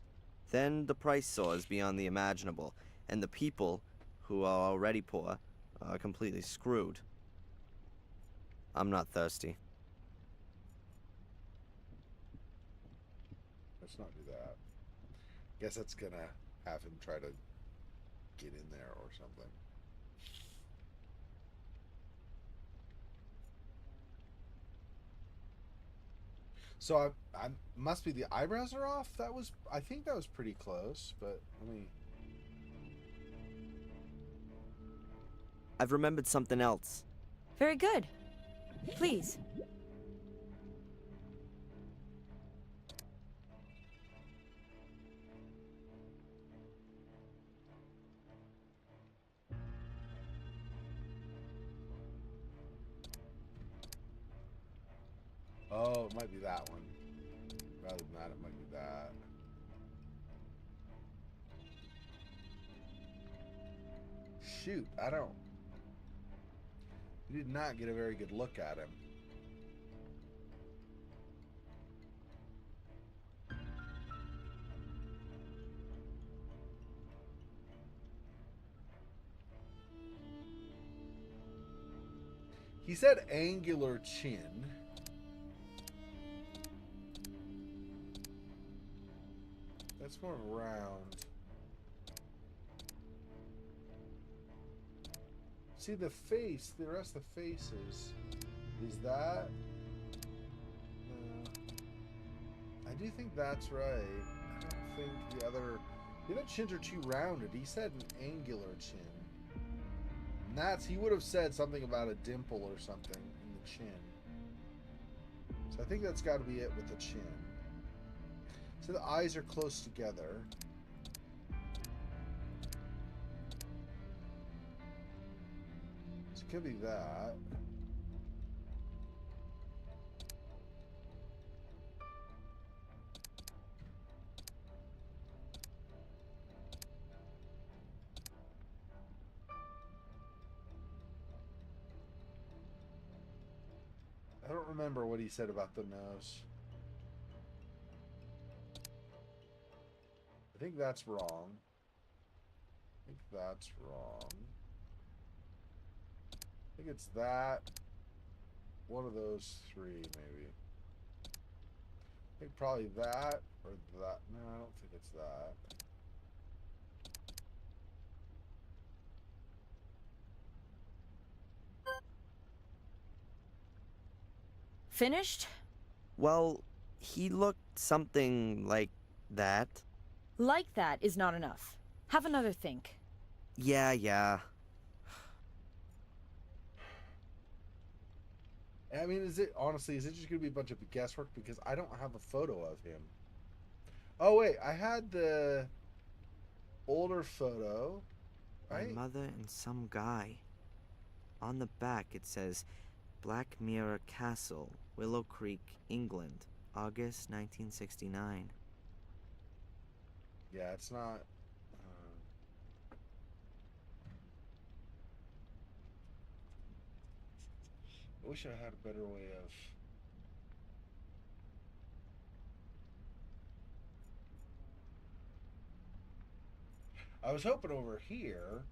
Then the price soars beyond the imaginable, and the people, who are already poor, are completely screwed. I'm not thirsty. Let's not do that. Guess that's gonna have him try to get in there or something. So I must be the eyebrows are off. I think that was pretty close, but let me. I've remembered something else. Very good. Please. Oh, it might be that one. Rather than that, it might be that. Shoot, I don't. We did not get a very good look at him. He said angular chin. That's more round. See the face, the rest of the faces. Is that? I do think that's right. I don't think the other chins are too rounded. He said an angular chin. And he would have said something about a dimple or something in the chin. So I think that's got to be it with the chin. So the eyes are close together. So it could be that. I don't remember what he said about the nose. I think that's wrong. I think that's wrong. I think it's that. One of those three, maybe. I think probably that or that. No, I don't think it's that. Finished? Well, he looked something like that. Like that is not enough. Have another think. Yeah. I mean, is it just gonna be a bunch of guesswork because I don't have a photo of him? Oh wait, I had the older photo, right? My mother and some guy. On the back it says, Black Mirror Castle, Willow Creek, England, August 1969. Yeah, it's not. I wish I had a better way of. I was hoping over here,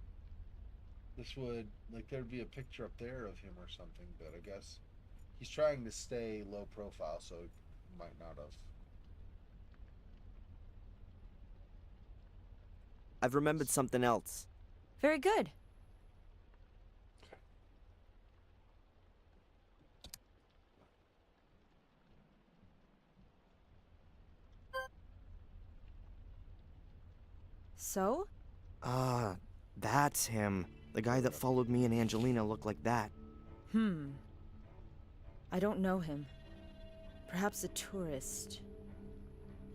this would, like, there'd be a picture up there of him or something, but I guess he's trying to stay low profile, so he might not have. I've remembered something else. Very good. So? Ah, that's him. The guy that followed me and Angelina looked like that. I don't know him. Perhaps a tourist.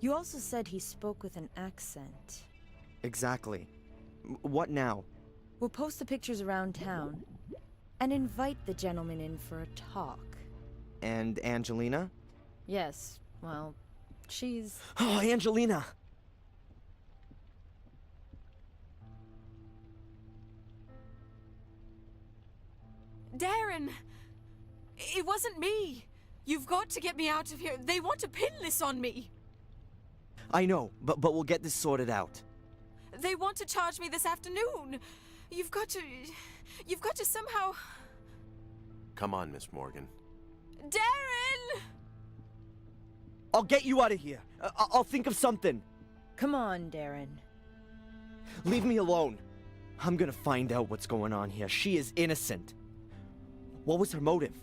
You also said he spoke with an accent. Exactly. What now? We'll post the pictures around town and invite the gentleman in for a talk. And Angelina? Yes, well, she's... Oh, Angelina! Darren! It wasn't me! You've got to get me out of here. They want to pin this on me! I know, but we'll get this sorted out. They want to charge me this afternoon! You've got to somehow... Come on, Miss Morgan. Darren! I'll get you out of here. I'll think of something. Come on, Darren. Leave me alone. I'm gonna find out what's going on here. She is innocent. What was her motive?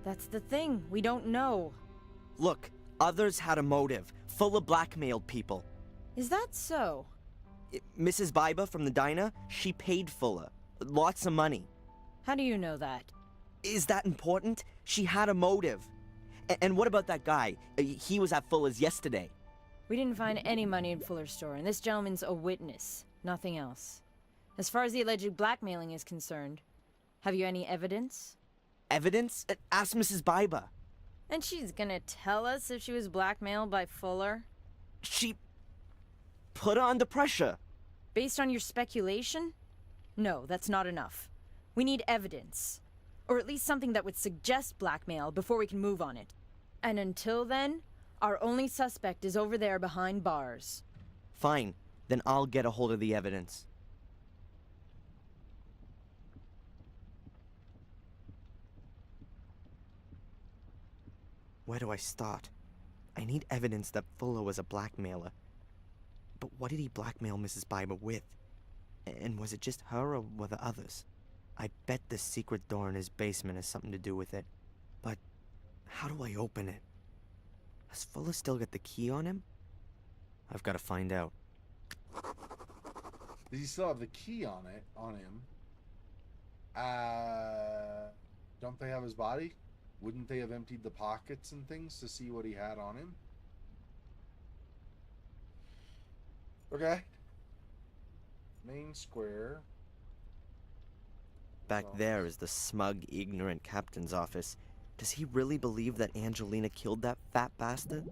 That's the thing. We don't know. Look, others had a motive. Fuller blackmailed people. Is that so? Mrs. Biba from the diner, she paid Fuller. Lots of money. How do you know that? Is that important? She had a motive. And what about that guy? He was at Fuller's yesterday. We didn't find any money in Fuller's store, and this gentleman's a witness. Nothing else. As far as the alleged blackmailing is concerned, have you any evidence? Evidence? Ask Mrs. Biba. And she's gonna tell us if she was blackmailed by Fuller? She put her under pressure. Based on your speculation? No, that's not enough. We need evidence. Or at least something that would suggest blackmail before we can move on it. And until then, our only suspect is over there behind bars. Fine, then I'll get a hold of the evidence. Where do I start? I need evidence that Fuller was a blackmailer. But what did he blackmail Mrs. Biba with? And was it just her or were there others? I bet the secret door in his basement has something to do with it. But how do I open it? Has Fuller still got the key on him? I've got to find out. Does he still have the key on him? Don't they have his body? Wouldn't they have emptied the pockets and things to see what he had on him? Okay. Main square. Back there is the smug, ignorant captain's office. Does he really believe that Angelina killed that fat bastard?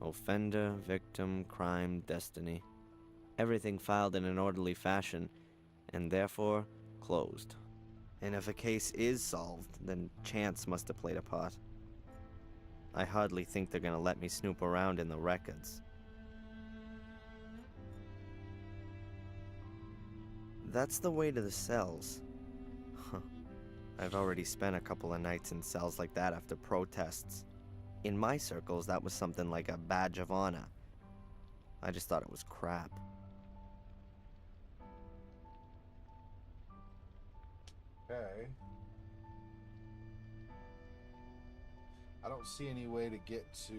Offender, victim, crime, destiny. Everything filed in an orderly fashion, and therefore closed. And if a case is solved, then chance must have played a part. I hardly think they're gonna let me snoop around in the records. That's the way to the cells. Huh. I've already spent a couple of nights in cells like that after protests. In my circles, that was something like a badge of honor. I just thought it was crap. don't see any way to get to...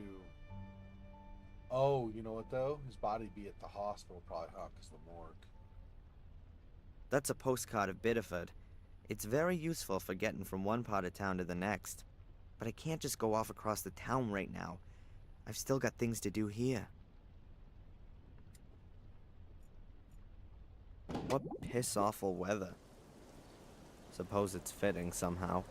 Oh, you know what, though? His body be at the hospital, probably, huh? Because the morgue. That's a postcard of Biddeford. It's very useful for getting from one part of town to the next. But I can't just go off across the town right now. I've still got things to do here. What piss-awful weather. Suppose it's fitting somehow.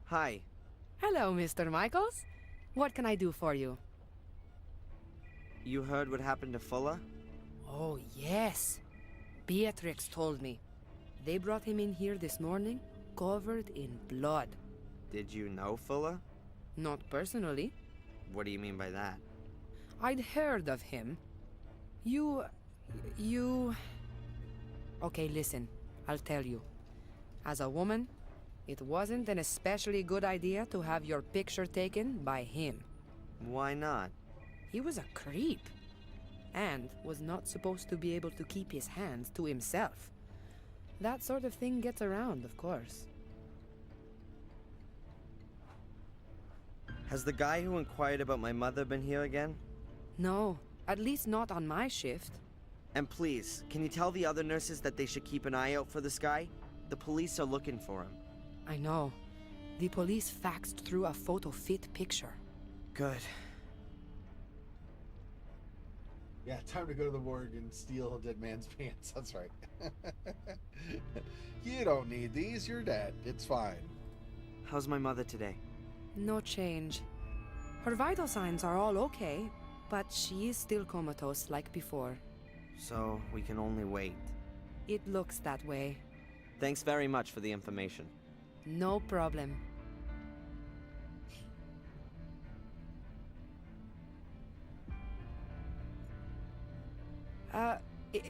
Hi. Hello, Mr. Michaels. What can I do for you? You heard what happened to Fuller? Oh, yes. Beatrix told me. They brought him in here this morning, covered in blood. Did you know Fuller? Not personally. What do you mean by that? I'd heard of him. You... Okay, listen. I'll tell you. As a woman, it wasn't an especially good idea to have your picture taken by him. Why not? He was a creep. And was not supposed to be able to keep his hands to himself. That sort of thing gets around, of course. Has the guy who inquired about my mother been here again? No, at least not on my shift. And please, can you tell the other nurses that they should keep an eye out for this guy? The police are looking for him. I know. The police faxed through a photo fit picture. Good. Yeah, time to go to the morgue and steal a dead man's pants. That's right. You don't need these. You're dead. It's fine. How's my mother today? No change. Her vital signs are all okay, but she is still comatose like before. So, we can only wait. It looks that way. Thanks very much for the information. No problem.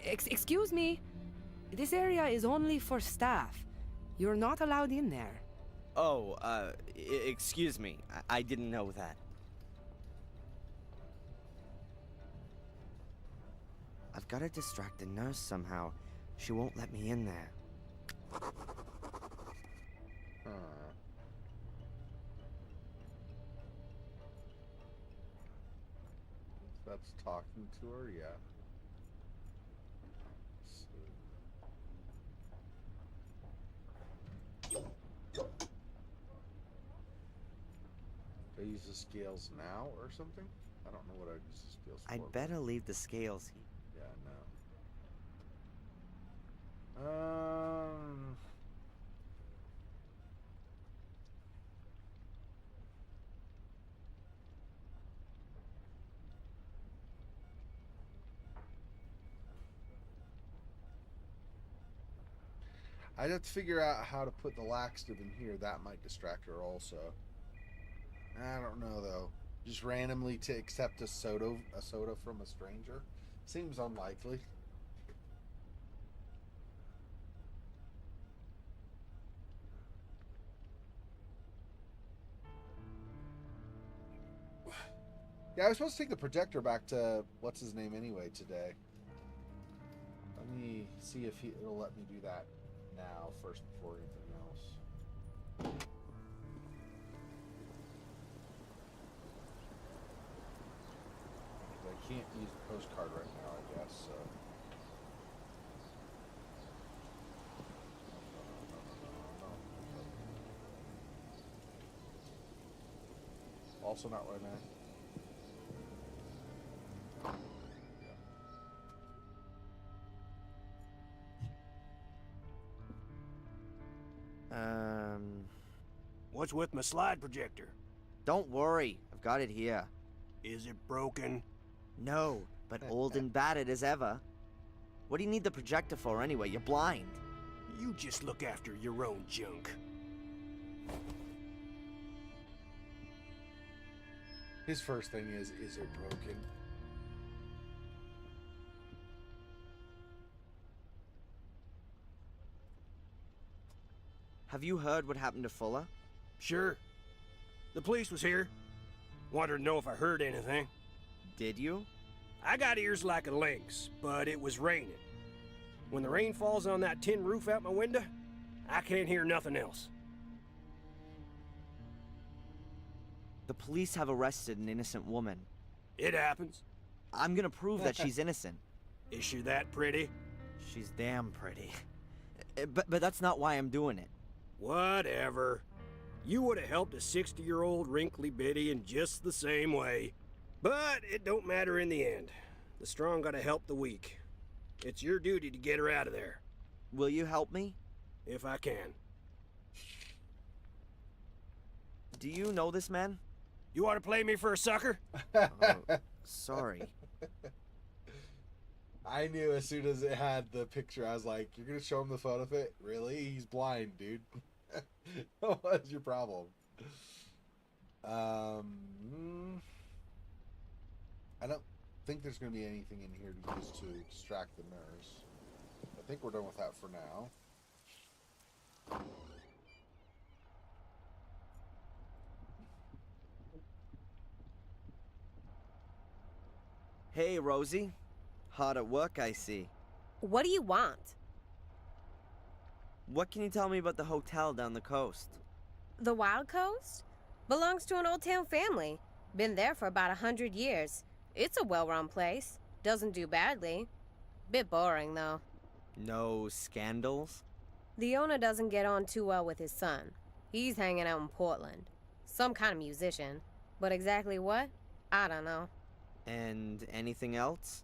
Excuse me. This area is only for staff. You're not allowed in there. Oh, excuse me. I didn't know that. I've got to distract the nurse somehow. She won't let me in there. That's talking to her, yeah. Do I use the scales now or something? I don't know what I'd use the scales for. I'd better leave the scales here. Yeah, no. I'd have to figure out how to put the laxative in here. That might distract her also. I don't know though. Just randomly to accept a soda from a stranger seems unlikely. Yeah, I was supposed to take the projector back to what's his name anyway today. Let me see if it'll let me do that now first before anything else. I can't use the postcard right now, I guess, so. Also not right now. What's with my slide projector? Don't worry, I've got it here. Is it broken? No, but old and battered as ever. What do you need the projector for anyway? You're blind. You just look after your own junk. His first thing is it broken? Have you heard what happened to Fuller? Sure, The police was here. Wanted to know if I heard anything. Did you? I got ears like a lynx, but it was raining. When the rain falls on that tin roof out my window, I can't hear nothing else. The police have arrested an innocent woman. It happens. I'm gonna prove that she's innocent. Is she that pretty? She's damn pretty. But that's not why I'm doing it. Whatever. You would have helped a 60-year-old wrinkly biddy in just the same way. But it don't matter in the end. The strong gotta help the weak. It's your duty to get her out of there. Will you help me? If I can. Do you know this man? You want to play me for a sucker? Sorry. I knew as soon as it had the picture, I was like, you're going to show him the photo of it? Really? He's blind, dude. What's your problem? I don't think there's going to be anything in here to use to distract the nurse. I think we're done with that for now. Hey, Rosie. Hard at work, I see. What do you want? What can you tell me about the hotel down the coast? The Wild Coast? Belongs to an old town family. Been there for about 100 years. It's a well-run place. Doesn't do badly. Bit boring, though. No scandals? The owner doesn't get on too well with his son. He's hanging out in Portland. Some kind of musician. But exactly what? I don't know. And anything else?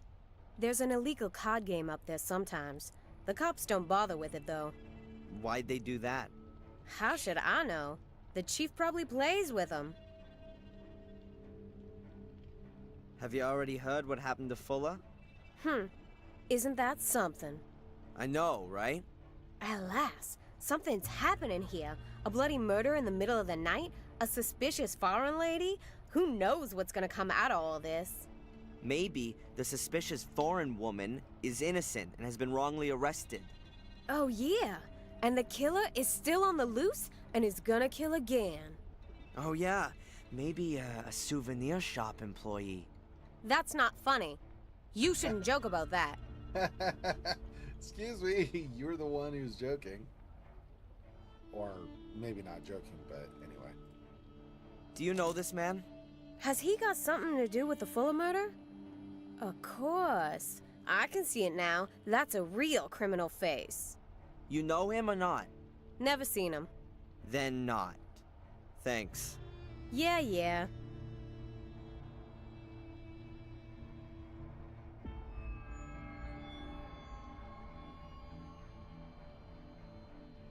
There's an illegal card game up there sometimes. The cops don't bother with it, though. Why'd they do that? How should I know? The chief probably plays with them. Have you already heard what happened to Fuller? Isn't that something? I know, right? Alas, something's happening here. A bloody murder in the middle of the night? A suspicious foreign lady? Who knows what's gonna come out of all this? Maybe the suspicious foreign woman is innocent and has been wrongly arrested. Oh yeah, and the killer is still on the loose and is gonna kill again. Oh yeah, maybe a souvenir shop employee. That's not funny. You shouldn't joke about that. Excuse me, you were the one who's joking. Or maybe not joking, but anyway. Do you know this man? Has he got something to do with the Fuller murder? Of course. I can see it now. That's a real criminal face. You know him or not? Never seen him. Then not. Thanks. Yeah.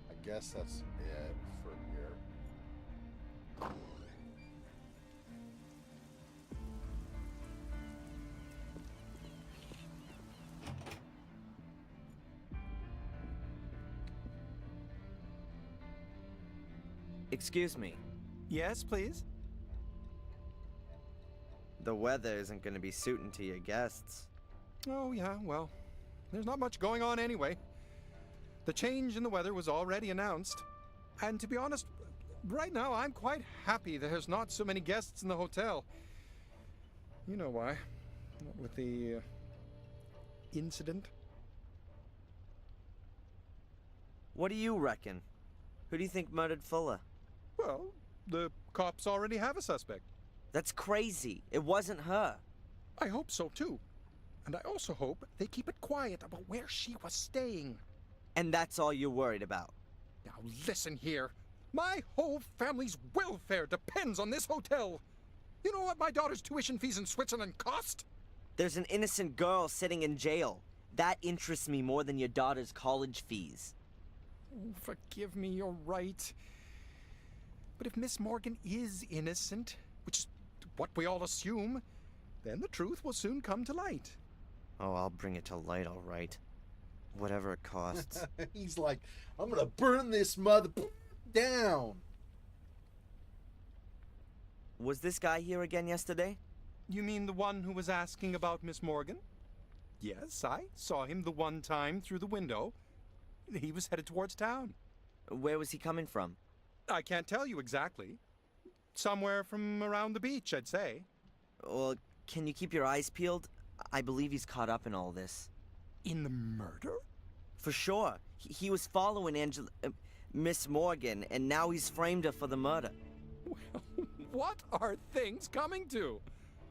I guess that's it for here. Excuse me. Yes, please? The weather isn't going to be suiting to your guests. Oh, yeah, well, there's not much going on anyway. The change in the weather was already announced. And to be honest, right now I'm quite happy there's not so many guests in the hotel. You know why. With the incident. What do you reckon? Who do you think murdered Fuller? Well, the cops already have a suspect. That's crazy. It wasn't her. I hope so, too. And I also hope they keep it quiet about where she was staying. And that's all you're worried about? Now listen here. My whole family's welfare depends on this hotel. You know what my daughter's tuition fees in Switzerland cost? There's an innocent girl sitting in jail. That interests me more than your daughter's college fees. Oh, forgive me, you're right. But if Miss Morgan is innocent, which is what we all assume, then the truth will soon come to light. Oh, I'll bring it to light, all right. Whatever it costs. He's like, I'm gonna burn this mother down. Was this guy here again yesterday? You mean the one who was asking about Miss Morgan? Yes, I saw him the one time through the window. He was headed towards town. Where was he coming from? I can't tell you exactly. Somewhere from around the beach, I'd say. Well, can you keep your eyes peeled? I believe he's caught up in all this. In the murder? For sure. He was following Miss Morgan, and now he's framed her for the murder. Well, what are things coming to?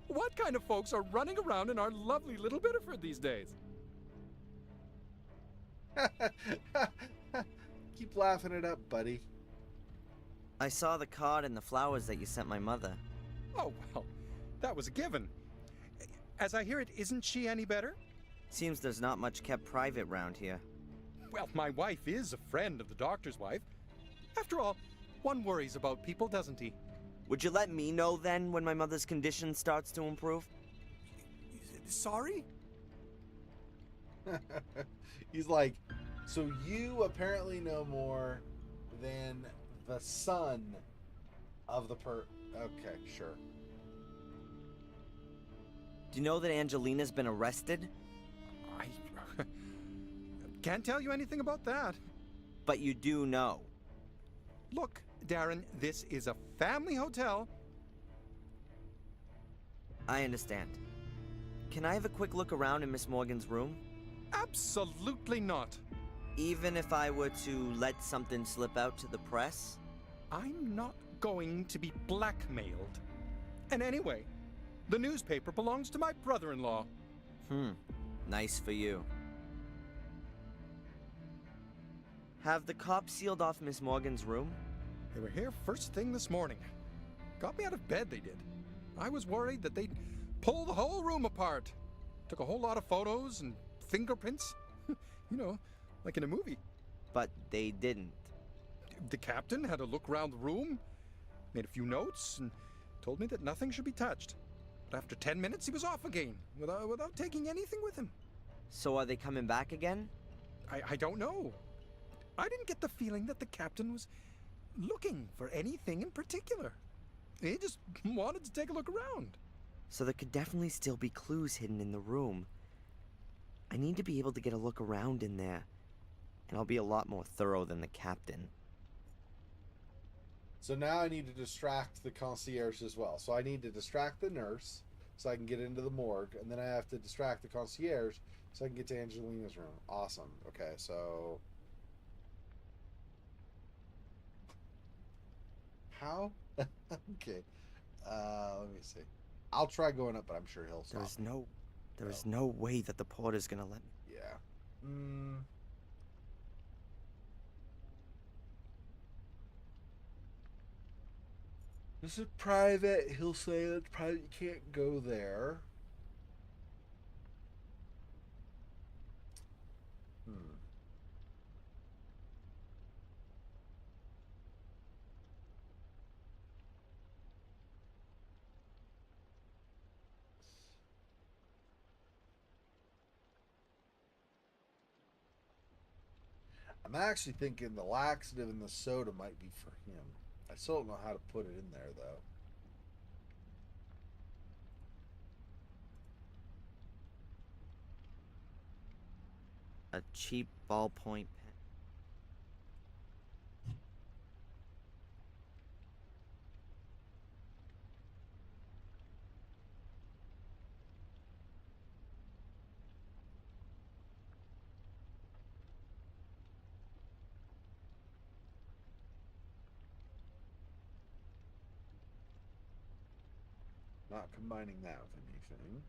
What kind of folks are running around in our lovely little Biddeford these days? Keep laughing it up, buddy. I saw the card and the flowers that you sent my mother. Oh, well, that was a given. As I hear it, isn't she any better? Seems there's not much kept private round here. Well, my wife is a friend of the doctor's wife. After all, one worries about people, doesn't he? Would you let me know then when my mother's condition starts to improve? Sorry? He's like, so you apparently know more than the son of the Okay, sure. Do you know that Angelina's been arrested? I can't tell you anything about that. But you do know. Look, Darren, this is a family hotel. I understand. Can I have a quick look around in Miss Morgan's room? Absolutely not. Even if I were to let something slip out to the press? I'm not going to be blackmailed. And anyway, the newspaper belongs to my brother-in-law. Nice for you. Have the cops sealed off Miss Morgan's room? They were here first thing this morning. Got me out of bed, they did. I was worried that they'd pull the whole room apart. Took a whole lot of photos and fingerprints. You know, like in a movie. But they didn't. The captain had a look around the room, made a few notes, and told me that nothing should be touched. But after 10 minutes, he was off again, without taking anything with him. So are they coming back again? I don't know. I didn't get the feeling that the captain was looking for anything in particular. He just wanted to take a look around. So there could definitely still be clues hidden in the room. I need to be able to get a look around in there. And I'll be a lot more thorough than the captain. So now I need to distract the concierge as well. So I need to distract the nurse so I can get into the morgue. And then I have to distract the concierge so I can get to Angelina's room. Awesome. Okay, so... How? Okay. Let me see. I'll try going up, but I'm sure he'll stop. There is no way that the porter's gonna let me. Yeah. This is private. He'll say it's private. You can't go there. I'm actually thinking the laxative and the soda might be for him. I still don't know how to put it in there, though. A cheap ballpoint pen. Not combining that with anything.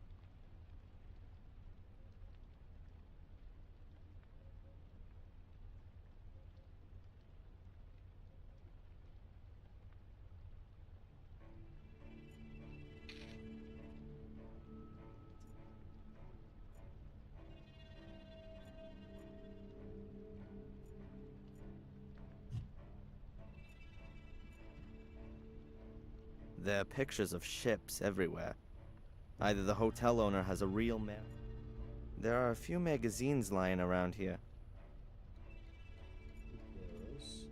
There are pictures of ships everywhere. Either the hotel owner has a real map. There are a few magazines lying around here. Yes.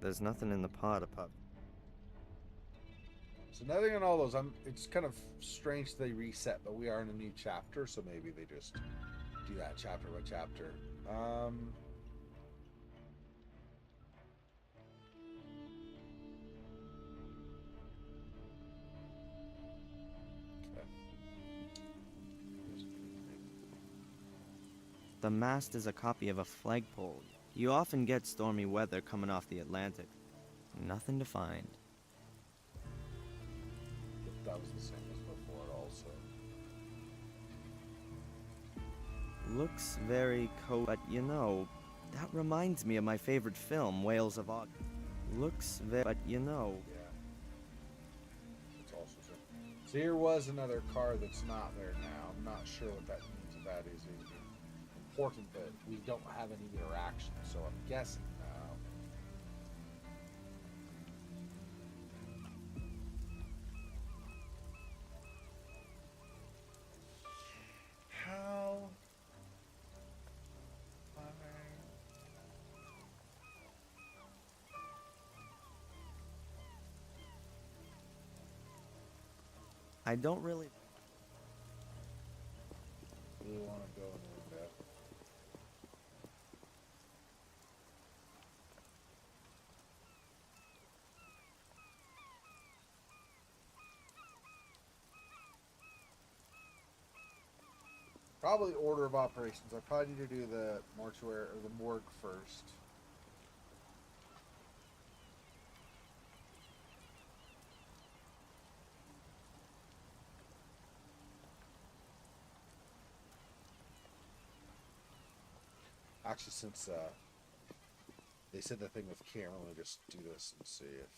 There's nothing in the pot apart. So nothing on all those. It's kind of strange they reset, but we are in a new chapter, so maybe they just do that chapter by chapter. Um. The mast is a copy of a flagpole. You often get stormy weather coming off the Atlantic. Nothing to find. That was the same as before, also. Looks very but you know, that reminds me of my favorite film, Whales of August. But you know. Yeah. It's also true. So here was another car that's not there now. I'm not sure what that means. If that is important that we don't have any interaction, so I'm guessing now. How? I don't really Want to go in the window. Probably order of operations. I probably need to do the mortuary or the morgue first. Actually, since they said the thing with camera, let me just do this and see if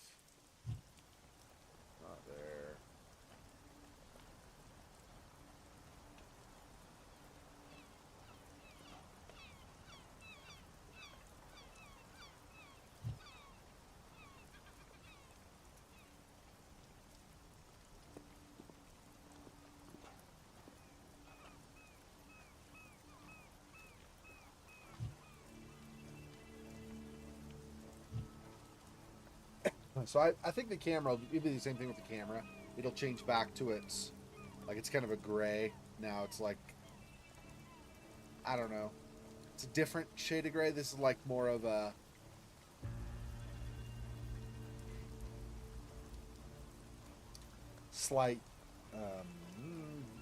not there. So I think the camera will be the same thing with the camera. It'll change back to its, like, it's kind of a gray. Now it's like, I don't know. It's a different shade of gray. This is like more of a slight,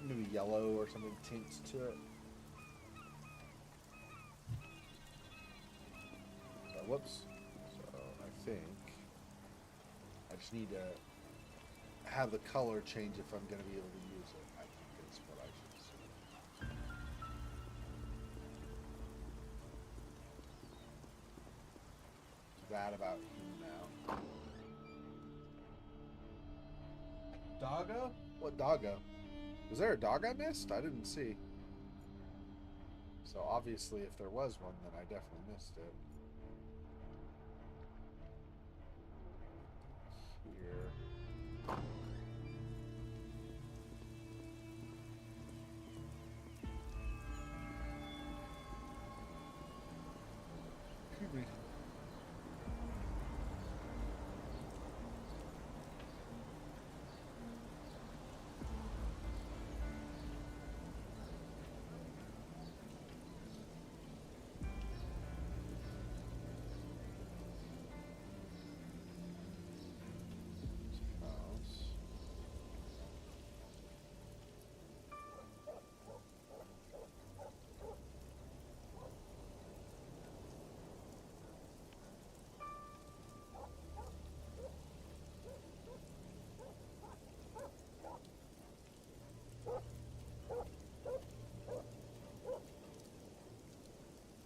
maybe yellow or something tints to it. So, whoops. So I think I just need to have the color change if I'm going to be able to use it. I think is what I should see. That about him now. Doggo? What doggo? Was there a dog I missed? I didn't see. So obviously if there was one, then I definitely missed it. Here. Could be.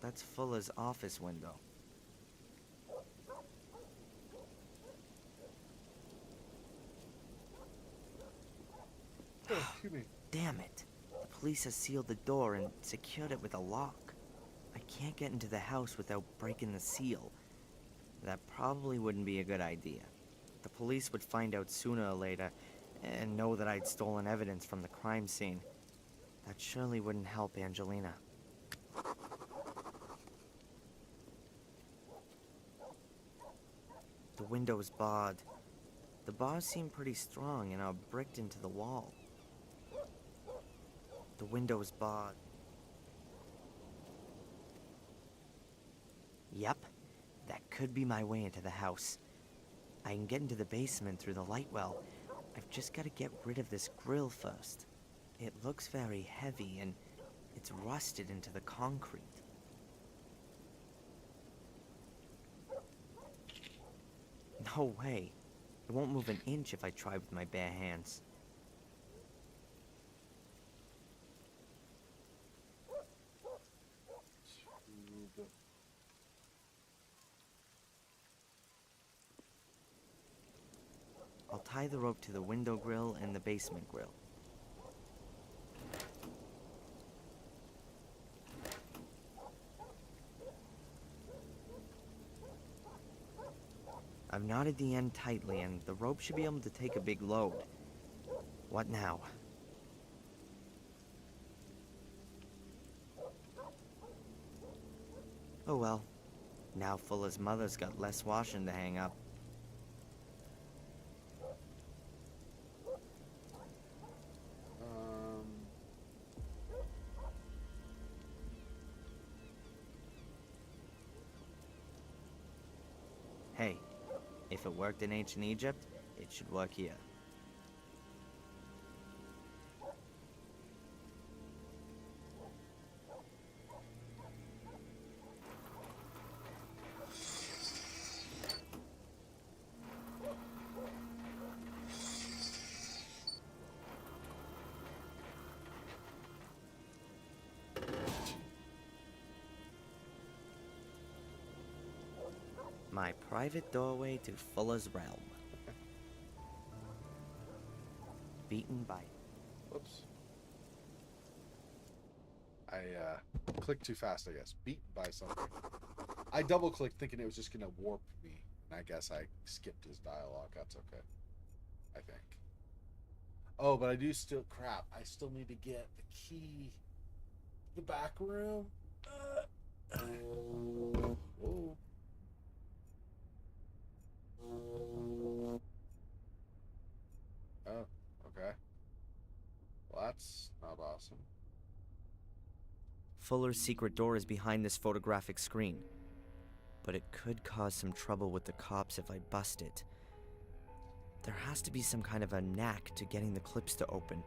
That's Fuller's office window. Damn it. The police has sealed the door and secured it with a lock. I can't get into the house without breaking the seal. That probably wouldn't be a good idea. The police would find out sooner or later and know that I'd stolen evidence from the crime scene. That surely wouldn't help Angelina. The window is barred. The bars seem pretty strong and are bricked into the wall. The window is barred. Yep, that could be my way into the house. I can get into the basement through the light well. I've just got to get rid of this grill first. It looks very heavy and it's rusted into the concrete. No way. It won't move an inch if I try with my bare hands. I'll tie the rope to the window grill and the basement grill. I've knotted the end tightly and the rope should be able to take a big load. What now? Oh well. Now Fuller's mother's got less washing to hang up. Hey, if it worked in ancient Egypt, it should work here. My private doorway to Fuller's realm. Beaten by... Whoops. I clicked too fast, I guess. Beaten by something. I double-clicked thinking it was just going to warp me. And I guess I skipped his dialogue. That's okay. I think. Oh, but I do still... Crap. I still need to get the key. The back room. Whoa. Oh, okay. Well, that's not awesome. Fuller's secret door is behind this photographic screen. But it could cause some trouble with the cops if I bust it. There has to be some kind of a knack to getting the clips to open.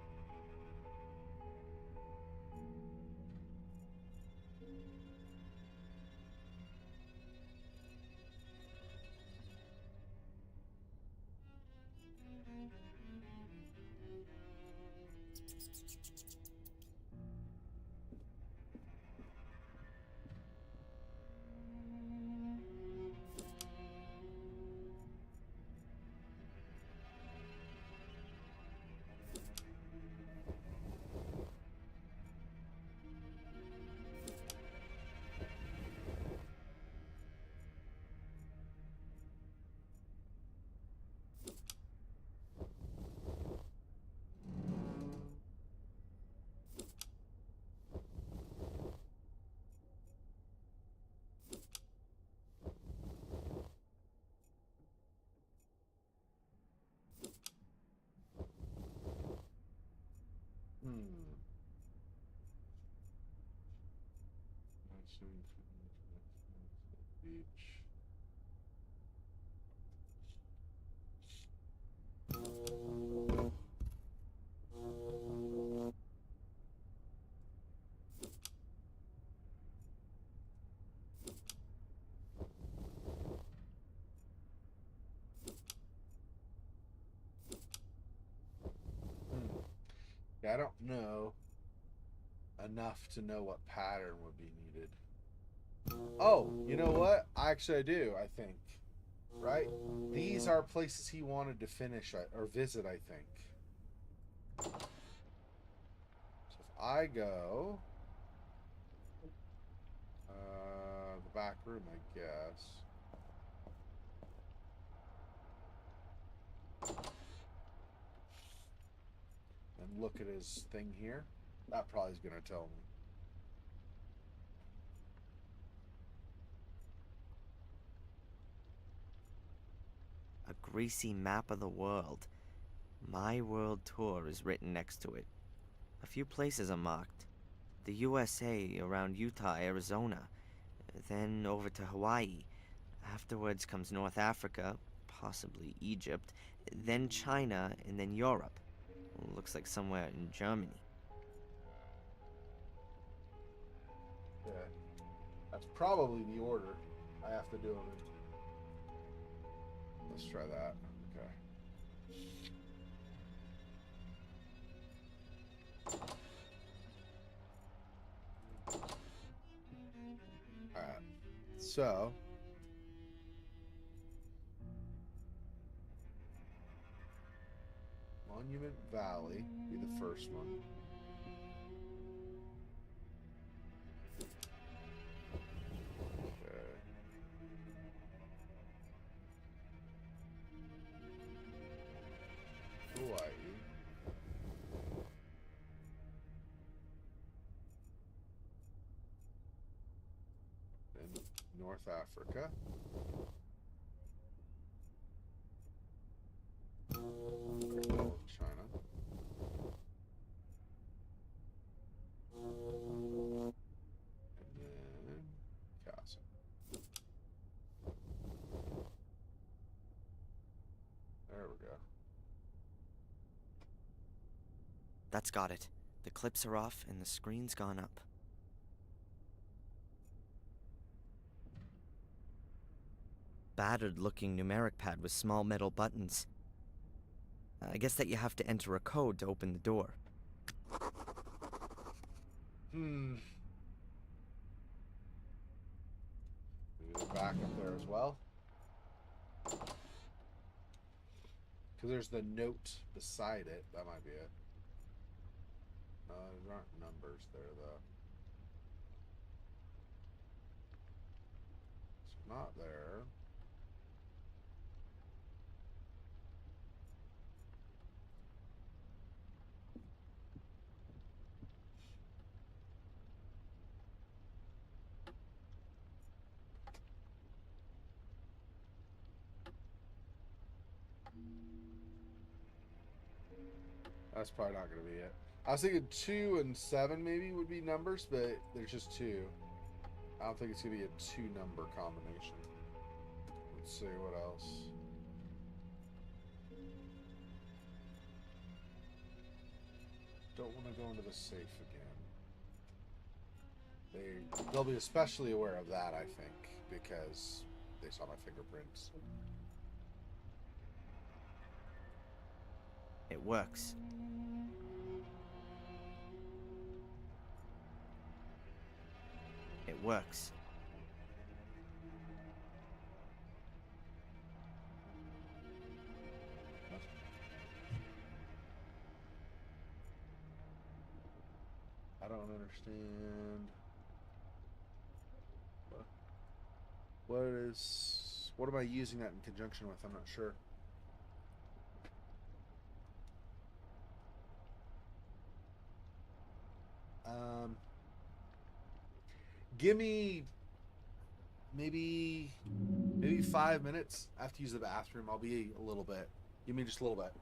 Beach. Yeah, I don't know enough to know what pattern would be needed. Oh, you know what? Actually, I do, I think. Right? These are places he wanted to finish or visit, I think. So if I go... the back room, I guess. And look at his thing here. That probably is going to tell me. A greasy map of the world. My World Tour is written next to it. A few places are marked. The USA around Utah, Arizona. then over to Hawaii. Afterwards comes North Africa, possibly Egypt, then China, and then Europe. Looks like somewhere in Germany. Yeah. That's probably the order I have to do them in. Let's try that. Okay. Alright. So. Monument Valley be the first one. Okay. Hawaii. Then North Africa. China. And then Casa. There we go. That's got it. The clips are off and the screen's gone up. Battered-looking numeric pad with small metal buttons. I guess that you have to enter a code to open the door. Maybe the back up there as well. Because there's the note beside it. That might be it. There aren't numbers there, though. It's not there. That's probably not going to be it. I was thinking 2 and 7 maybe would be numbers, but there's just 2. I don't think it's going to be a 2-number combination. Let's see what else. Don't want to go into the safe again. They'll be especially aware of that, I think, because they saw my fingerprints. It works. It works. I don't understand. What am I using that in conjunction with? I'm not sure. Give me maybe 5 minutes. I have to use the bathroom. I'll be a little bit. Give me just a little bit.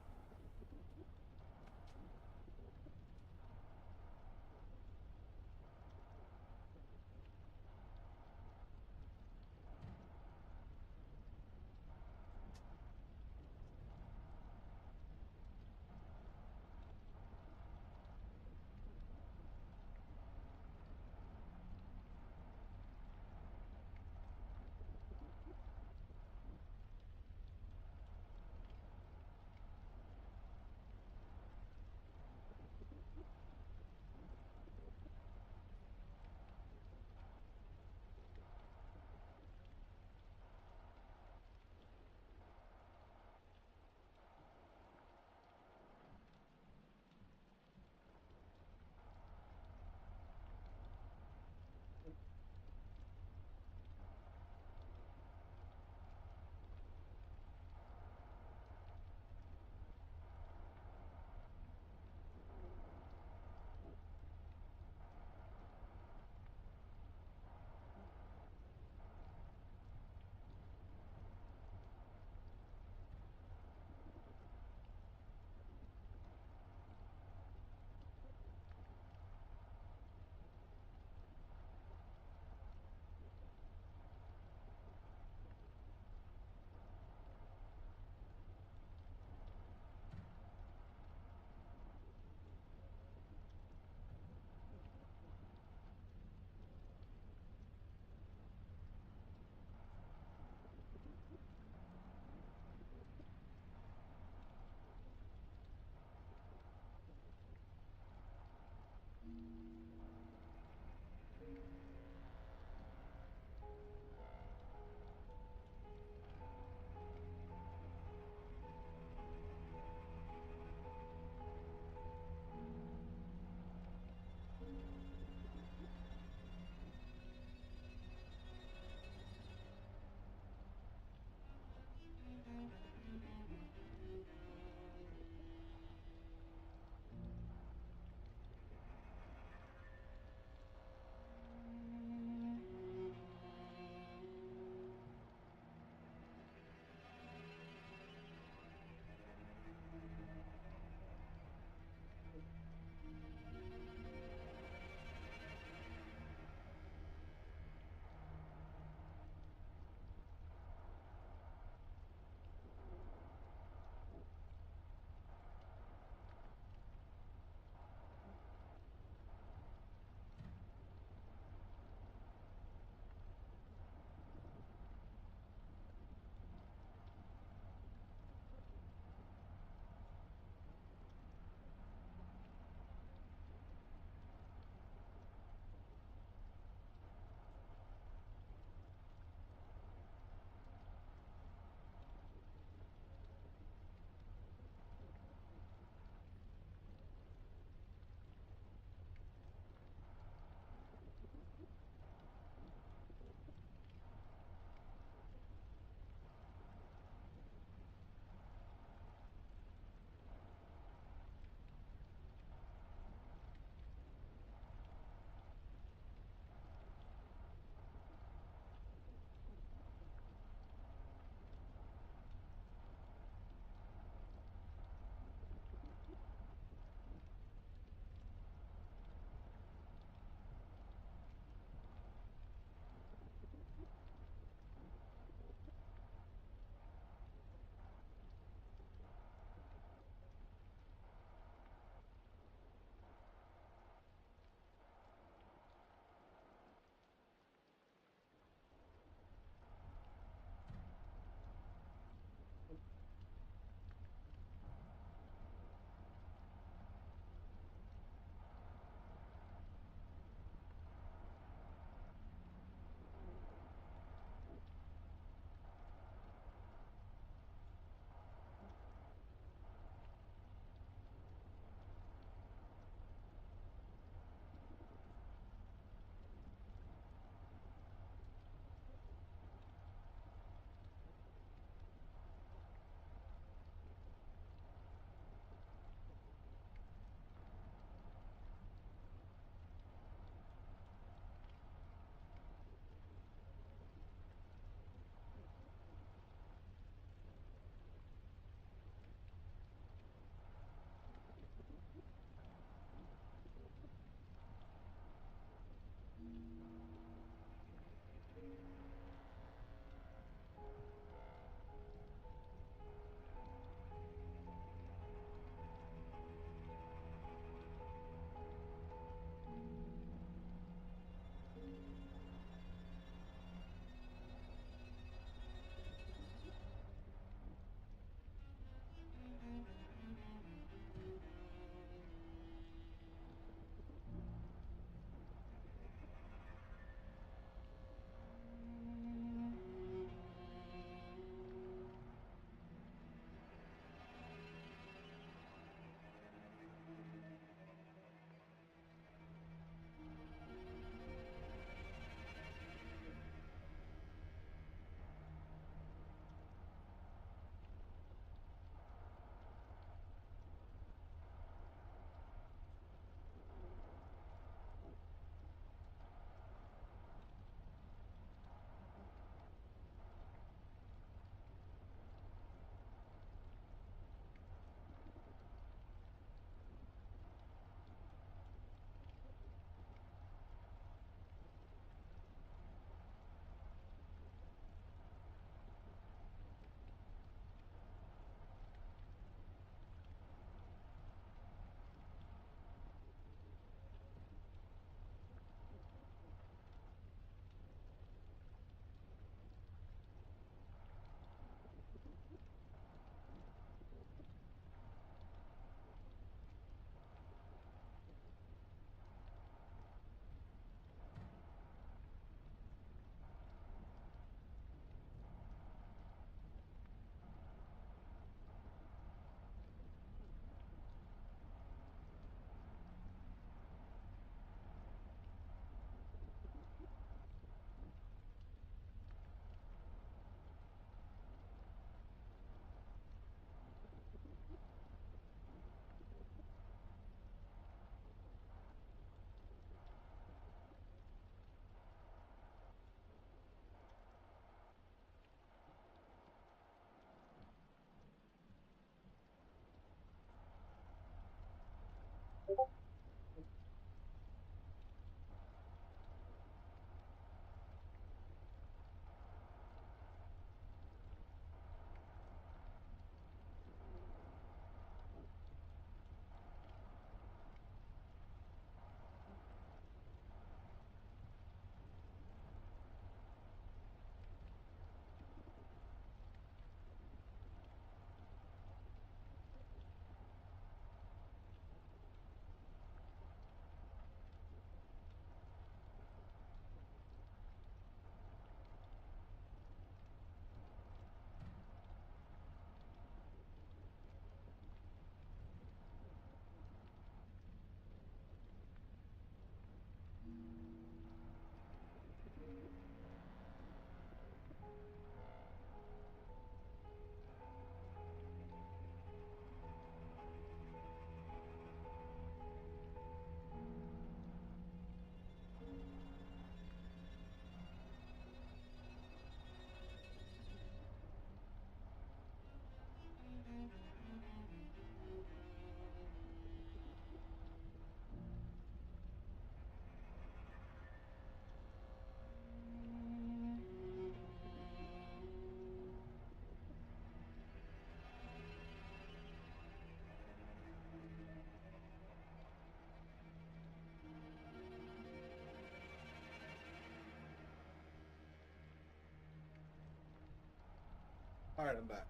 Alright, I'm back.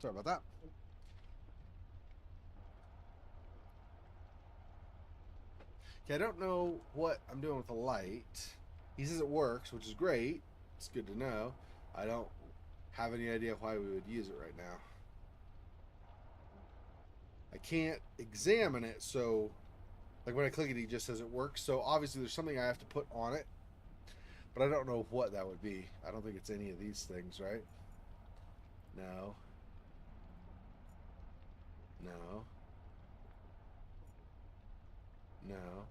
Sorry about that. Okay, I don't know what I'm doing with the light. He says it works, which is great. It's good to know. I don't have any idea why we would use it right now. I can't examine it, so like when I click it, he just says it works. So obviously there's something I have to put on it, but I don't know what that would be. I don't think it's any of these things, right? No. No. No.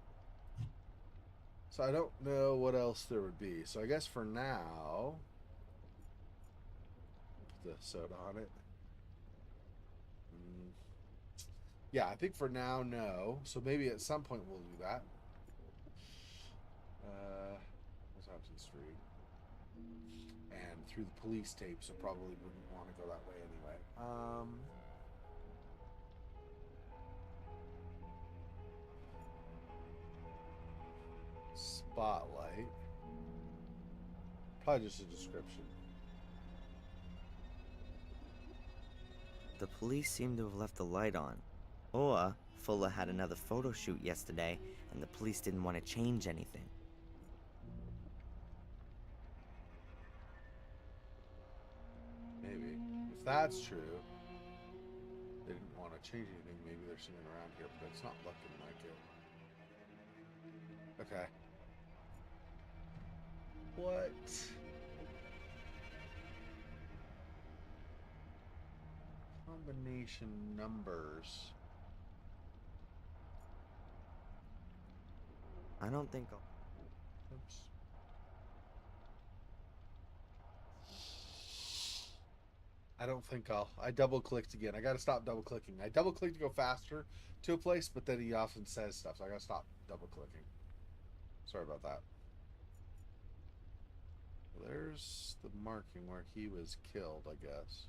So I don't know what else there would be. So I guess for now, put the soda on it. Yeah, I think for now, no. So maybe at some point we'll do that. What's Hobson Street? And through the police tape, so probably wouldn't want to go that way anyway. Spotlight. Probably just a description. The police seem to have left the light on. Or Fuller had another photo shoot yesterday, and the police didn't want to change anything. Maybe. If that's true, they didn't want to change anything. Maybe they're sitting around here, but it's not looking like it. Okay. What? Combination numbers. I don't think I'll... Oops. I don't think I double clicked again. I gotta stop double clicking. I double clicked to go faster to a place, but then he often says stuff, so I gotta stop double clicking. Sorry about that. There's the marking where he was killed, I guess.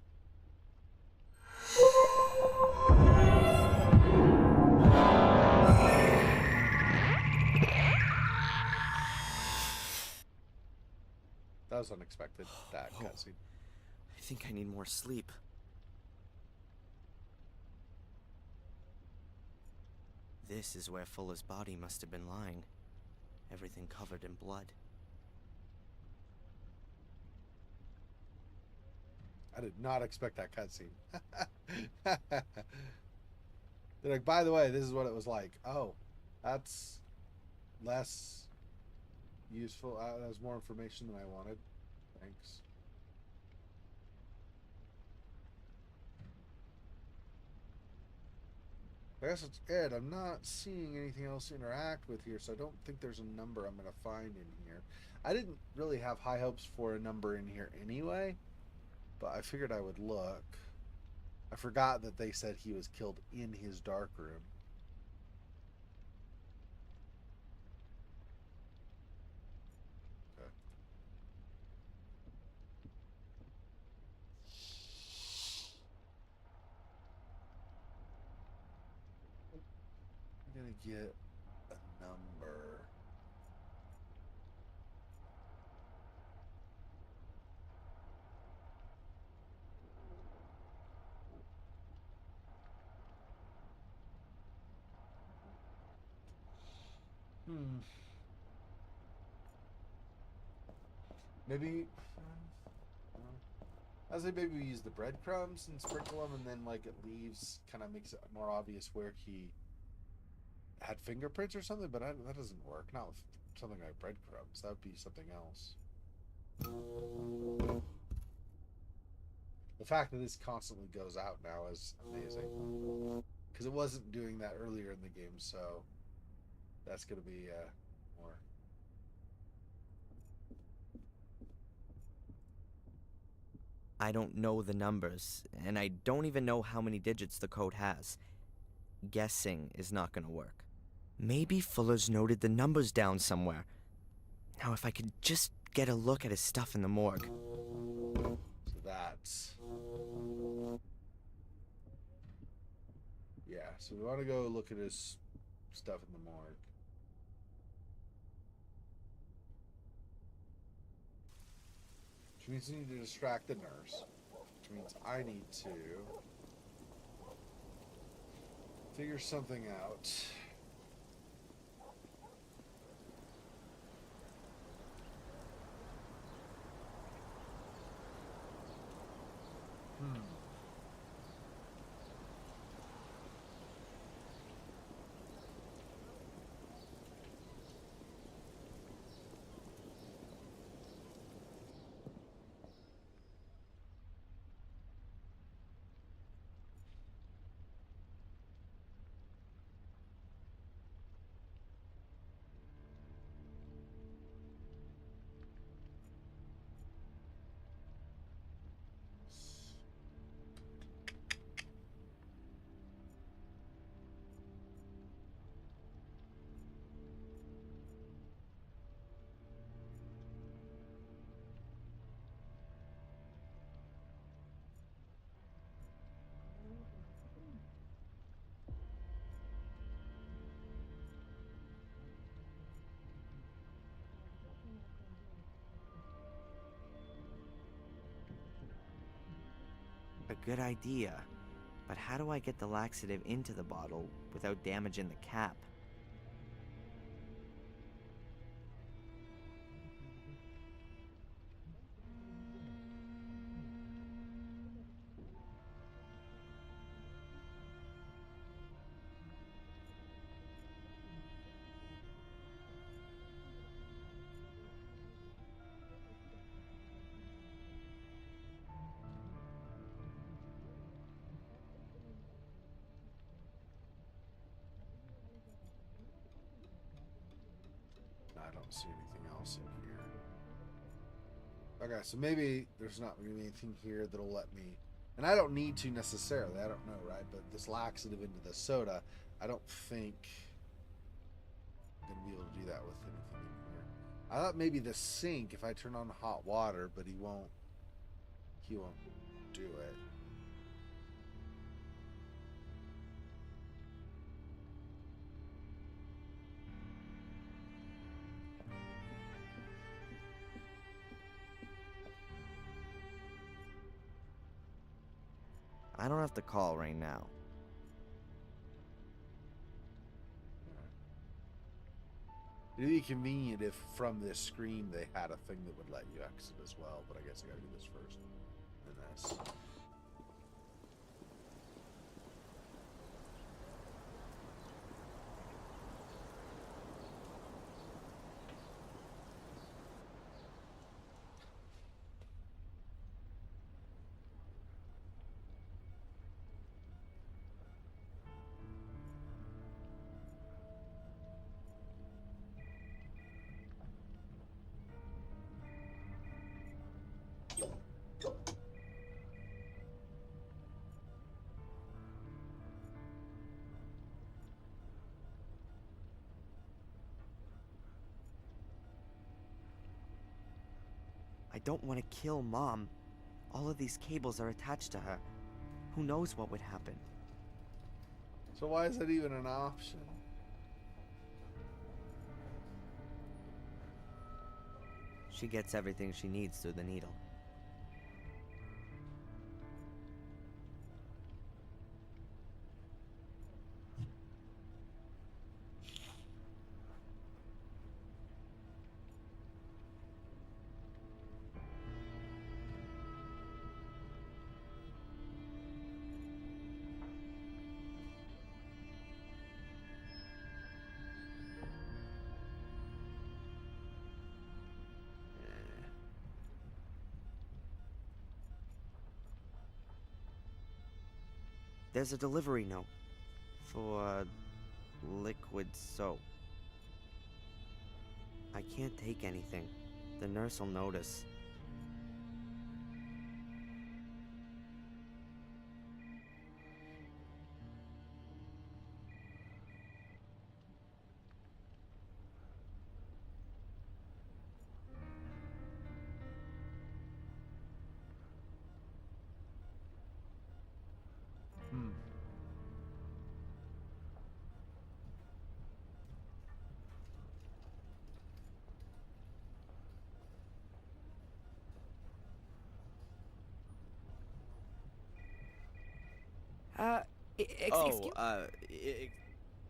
That was unexpected, that cutscene. I think I need more sleep. This is where Fuller's body must have been lying. Everything covered in blood. I did not expect that cutscene. They're like, by the way, this is what it was like. Oh, that's less useful. That was more information than I wanted. Thanks. I guess it's it. I'm not seeing anything else to interact with here, so I don't think there's a number I'm going to find in here. I didn't really have high hopes for a number in here anyway, but I figured I would look. I forgot that they said he was killed in his dark room. Okay. I'm gonna get a number. Maybe I say maybe we use the breadcrumbs and sprinkle them, and then like it leaves, kind of makes it more obvious where he had fingerprints or something. But that doesn't work. Not with something like breadcrumbs. That would be something else. The fact that this constantly goes out now is amazing, because it wasn't doing that earlier in the game. So that's going to be more. I don't know the numbers, and I don't even know how many digits the code has. Guessing is not gonna work. Maybe Fuller's noted the numbers down somewhere. Now, if I could just get a look at his stuff in the morgue. So that's... Yeah, so we want to go look at his stuff in the morgue. Which means we need to distract the nurse. which means I need to figure something out. A good idea. But how do I get the laxative into the bottle without damaging the cap? I don't see anything else in here. Okay, so maybe there's not going to be anything here that'll let me... And I don't need to necessarily, I don't know, right? But this laxative into the soda, I don't think I'm going to be able to do that with anything in here. I thought maybe the sink, if I turn on hot water, but he won't do it. I don't have to call right now. It'd be convenient if from this screen they had a thing that would let you exit as well, but I guess I gotta do this first. And this. I don't want to kill Mom. All of these cables are attached to her. Who knows what would happen? So why is that even an option? She gets everything she needs through the needle. There's a delivery note for liquid soap. I can't take anything. The nurse will notice. Excuse...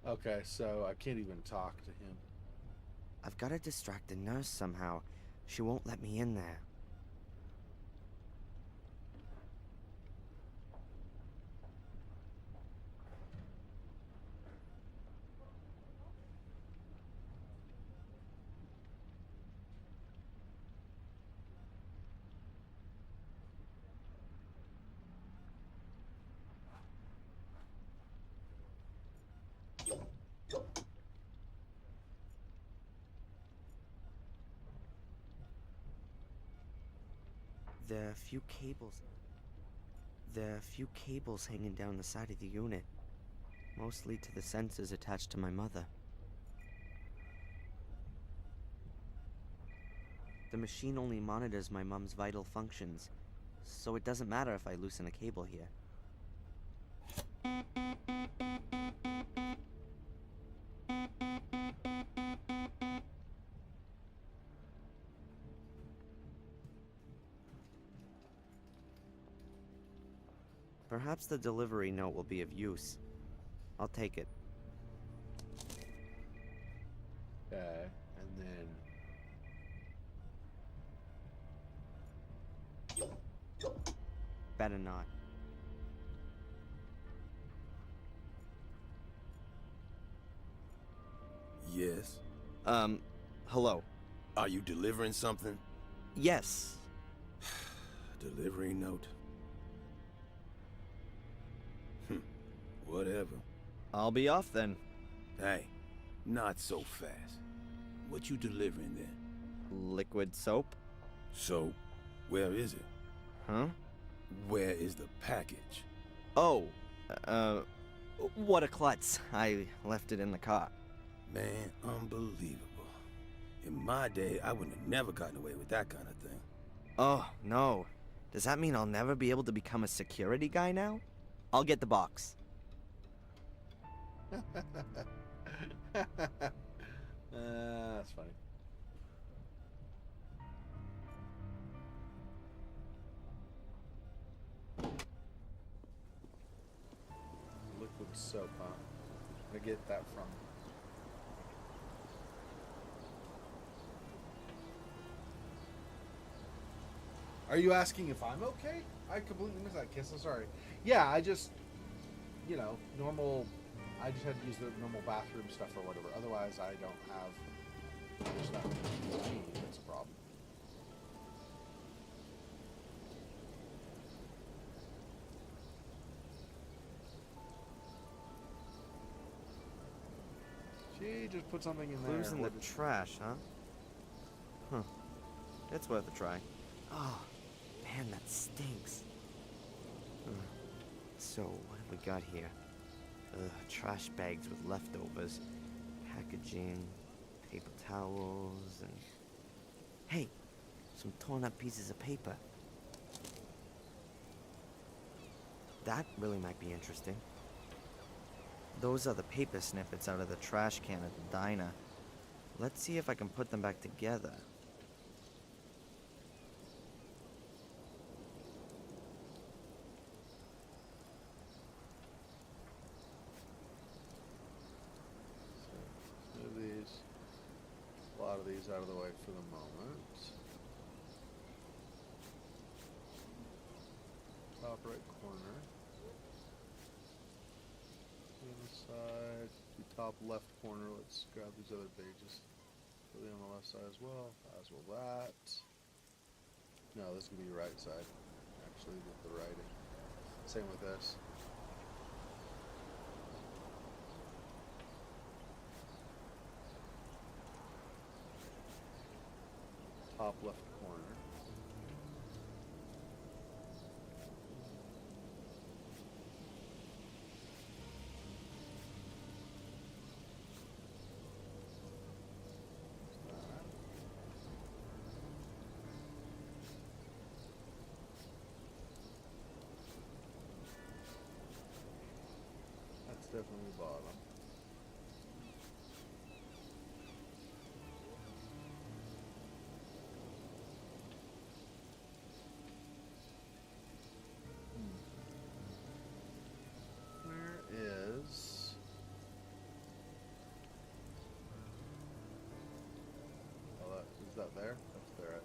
Okay, so I can't even talk to him. I've got to distract the nurse somehow. She won't let me in there. There are a few cables. There are a few cables hanging down the side of the unit, mostly to the sensors attached to my mother. The machine only monitors my mom's vital functions, so it doesn't matter if I loosen a cable here. Perhaps the delivery note will be of use. I'll take it. Okay, and then... Better not. Yes. Hello. Are you delivering something? Yes. Delivery note. Whatever. I'll be off then. Hey, not so fast. What you delivering then? Liquid soap? So, where is it? Huh? Where is the package? Oh, what a klutz. I left it in the car. Man, unbelievable. In my day, I wouldn't have never gotten away with that kind of thing. Oh, no. Does that mean I'll never be able to become a security guy now? I'll get the box. That's funny. Liquid soap, huh? Where did I get that from? Are you asking if I'm okay? I completely missed that, Kiss. I'm sorry. Yeah, I just, you know, normal. I just had to use the normal bathroom stuff or whatever. Otherwise, I don't have. There's nothing I need. That's a problem. She just put something in there. Clues in the trash, huh? Huh. It's worth a try. Oh, man, that stinks. So, what have we got here? Trash bags with leftovers, packaging, paper towels, and... Hey, some torn up pieces of paper. That really might be interesting. Those are the paper snippets out of the trash can at the diner. Let's see if I can put them back together. A lot of these out of the way for the moment. Top right corner. The other side, the top left corner. Let's grab these other pages. Put them on the left side as well. As will that. No, this can be right side. Actually, with the writing. Same with this. Top left corner. That's definitely the bottom. not there. That's there.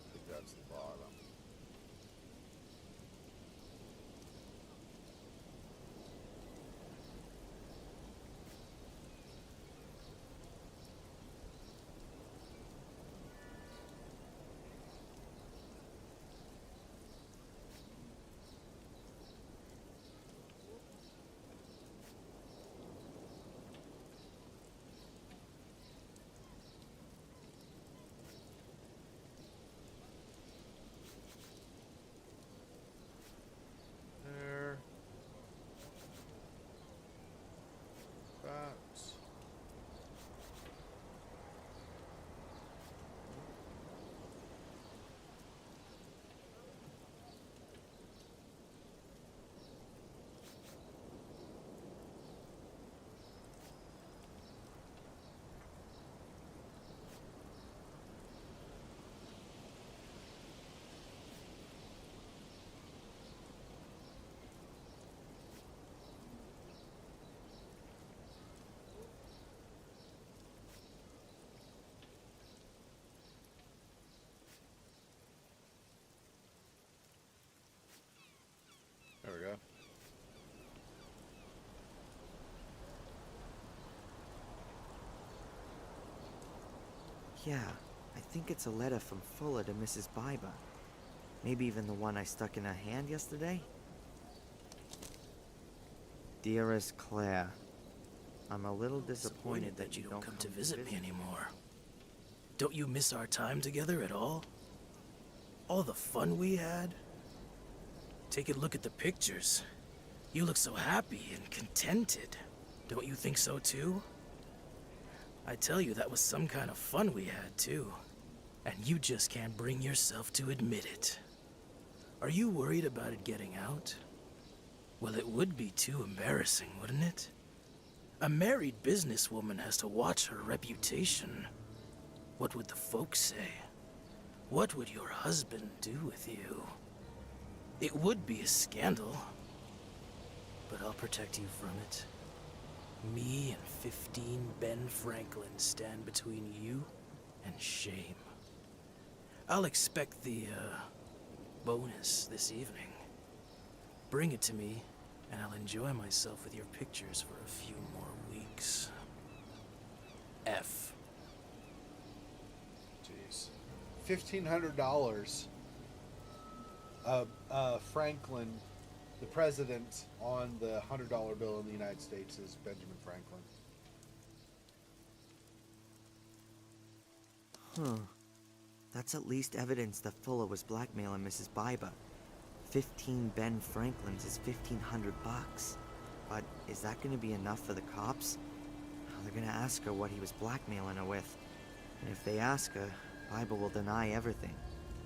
I think that's the bottom. There. That. There we go. Yeah, I think it's a letter from Fuller to Mrs. Biber. Maybe even the one I stuck in her hand yesterday? Dearest Claire, I'm a little disappointed that you don't come to visit me anymore. Don't you miss our time together at all? All the fun we had? Take a look at the pictures. You look so happy and contented. Don't you think so too? I tell you, that was some kind of fun we had too. And you just can't bring yourself to admit it. Are you worried about it getting out? Well, it would be too embarrassing, wouldn't it? A married businesswoman has to watch her reputation. What would the folks say? What would your husband do with you? It would be a scandal. But I'll protect you from it. Me and 15 Ben Franklin stand between you and shame. I'll expect the, bonus this evening. Bring it to me, and I'll enjoy myself with your pictures for a few more weeks. F. Jeez. $1,500. Franklin, the president on the $100 bill in the United States is Benjamin Franklin. Huh. That's at least evidence that Fuller was blackmailing Mrs. Biber. 15 Ben Franklins is $1,500. But is that going to be enough for the cops? They're going to ask her what he was blackmailing her with. And if they ask her, Biber will deny everything.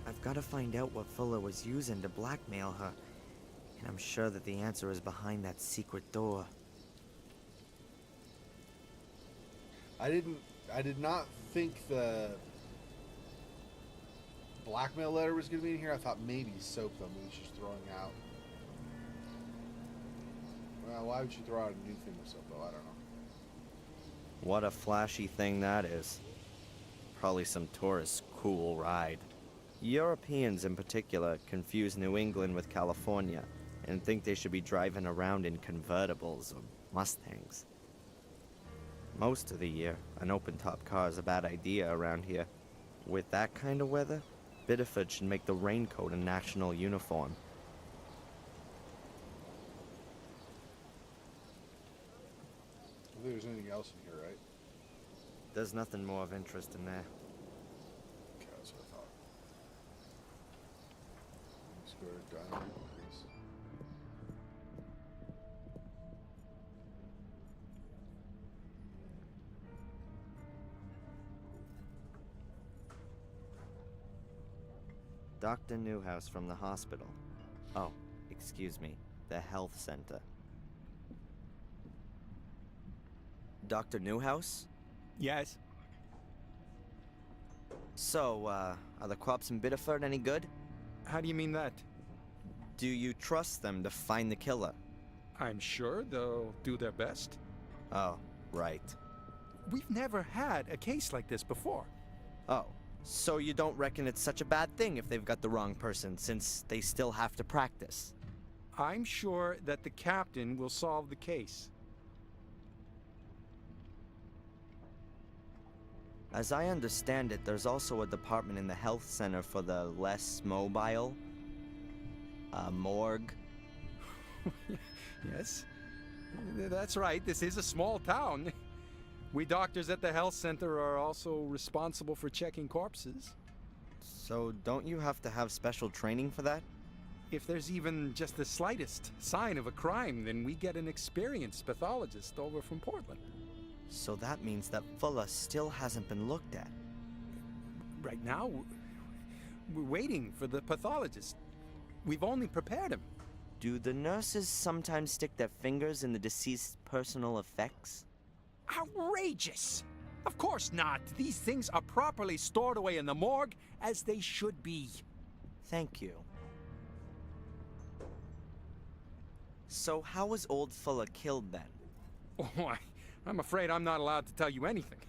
I've got to find out what Fuller was using to blackmail her. And I'm sure that the answer is behind that secret door. I did not think the blackmail letter was going to be in here. I thought maybe soap them was just throwing out. Well, why would you throw out a new thing with soap though? I don't know. What a flashy thing that is. Probably some tourist's cool ride. Europeans in particular confuse New England with California and think they should be driving around in convertibles or Mustangs. Most of the year, an open-top car is a bad idea around here. With that kind of weather, Biddeford should make the raincoat a national uniform. I don't think there's anything else in here, right? There's nothing more of interest in there. Okay, that's what I thought. Let's go to diamond, please. Dr. Newhouse from the hospital. Oh, excuse me, the health center. Dr. Newhouse? Yes? So, are the crops in Biddeford any good? How do you mean that? Do you trust them to find the killer? I'm sure they'll do their best. Oh, right. We've never had a case like this before. Oh, so you don't reckon it's such a bad thing if they've got the wrong person, since they still have to practice? I'm sure that the captain will solve the case. As I understand it, there's also a department in the health center for the less mobile. A morgue. Yes, that's right. This is a small town. We doctors at the health center are also responsible for checking corpses. So don't you have to have special training for that? If there's even just the slightest sign of a crime, then we get an experienced pathologist over from Portland. So that means that Fuller still hasn't been looked at. Right now, we're waiting for the pathologist. We've only prepared him. Do the nurses sometimes stick their fingers in the deceased's personal effects? Outrageous! Of course not. These things are properly stored away in the morgue, as they should be. Thank you. So how was old Fuller killed then? Oh, I'm afraid I'm not allowed to tell you anything.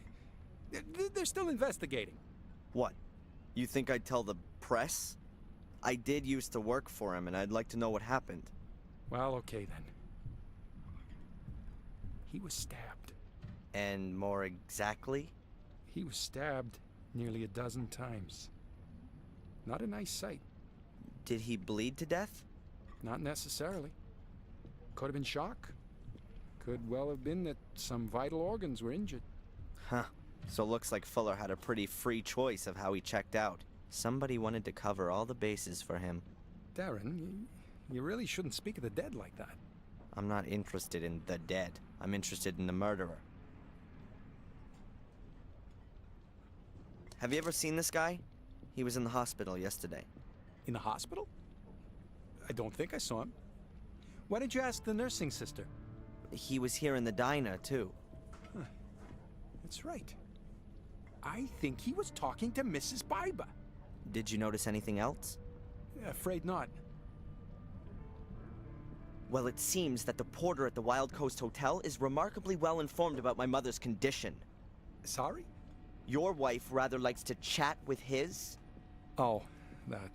They're still investigating. What? You think I'd tell the press? I did used to work for him, and I'd like to know what happened. Well, okay then. He was stabbed. And more exactly? He was stabbed nearly a dozen times. Not a nice sight. Did he bleed to death? Not necessarily. Could have been shock. Could well have been that some vital organs were injured. Huh. So looks like Fuller had a pretty free choice of how he checked out. Somebody wanted to cover all the bases for him. Darren, you really shouldn't speak of the dead like that. I'm not interested in the dead. I'm interested in the murderer. Have you ever seen this guy? He was in the hospital yesterday. In the hospital? I don't think I saw him. Why didn't you ask the nursing sister? He was here in the diner, too. Huh. That's right. I think he was talking to Mrs. Biba. Did you notice anything else? Afraid not. Well, it seems that the porter at the Wild Coast Hotel is remarkably well informed about my mother's condition. Sorry? Your wife rather likes to chat with his? Oh, that,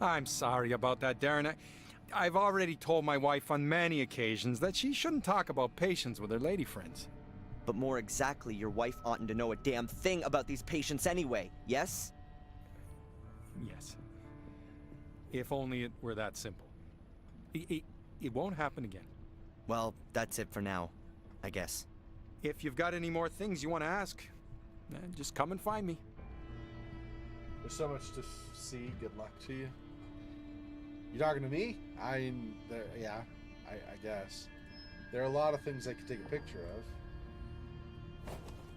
I'm sorry about that, Darren. I've already told my wife on many occasions that she shouldn't talk about patients with her lady friends. But more exactly, your wife oughtn't to know a damn thing about these patients anyway, yes? Yes. If only it were that simple. It won't happen again. Well, that's it for now, I guess. If you've got any more things you want to ask, just come and find me. There's so much to see. Good luck to you. You talking to me? Yeah, I guess. There are a lot of things I could take a picture of.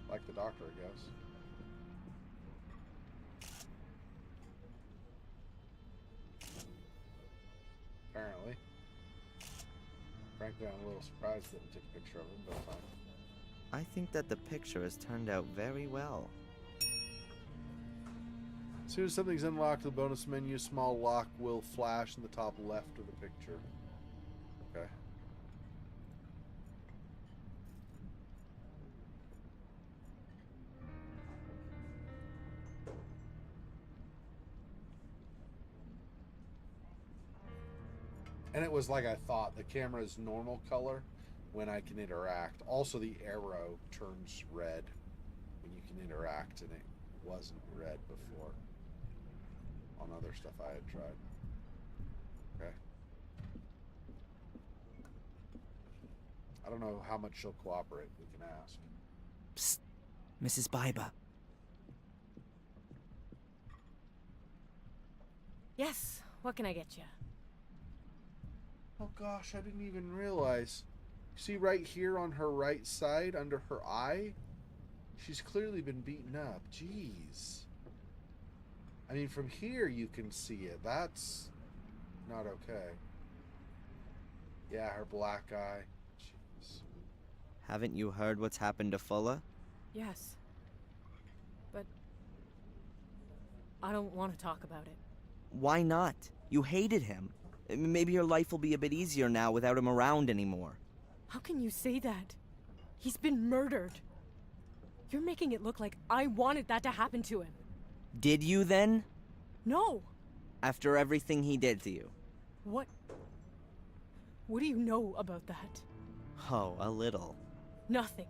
Like the doctor, I guess. Apparently. Frankly, I'm a little surprised that we took a picture of him, but fine. I think that the picture has turned out very well. As soon as something's unlocked, the bonus menu small lock will flash in the top left of the picture. Okay. And it was like I thought. The camera's normal color when I can interact. Also, the arrow turns red when you can interact, and it wasn't red before on other stuff I had tried. Okay. I don't know how much she'll cooperate. We can ask. Psst, Mrs. Biber. Yes, what can I get you? Oh gosh, I didn't even realize. See right here on her right side, under her eye? She's clearly been beaten up. Jeez. I mean, from here you can see it. That's not okay. Yeah, her black eye. Jeez. Haven't you heard what's happened to Fuller? Yes. But I don't want to talk about it. Why not? You hated him. Maybe your life will be a bit easier now without him around anymore. How can you say that? He's been murdered. You're making it look like I wanted that to happen to him. Did you then? No. After everything he did to you? What do you know about that? Oh, a little. Nothing.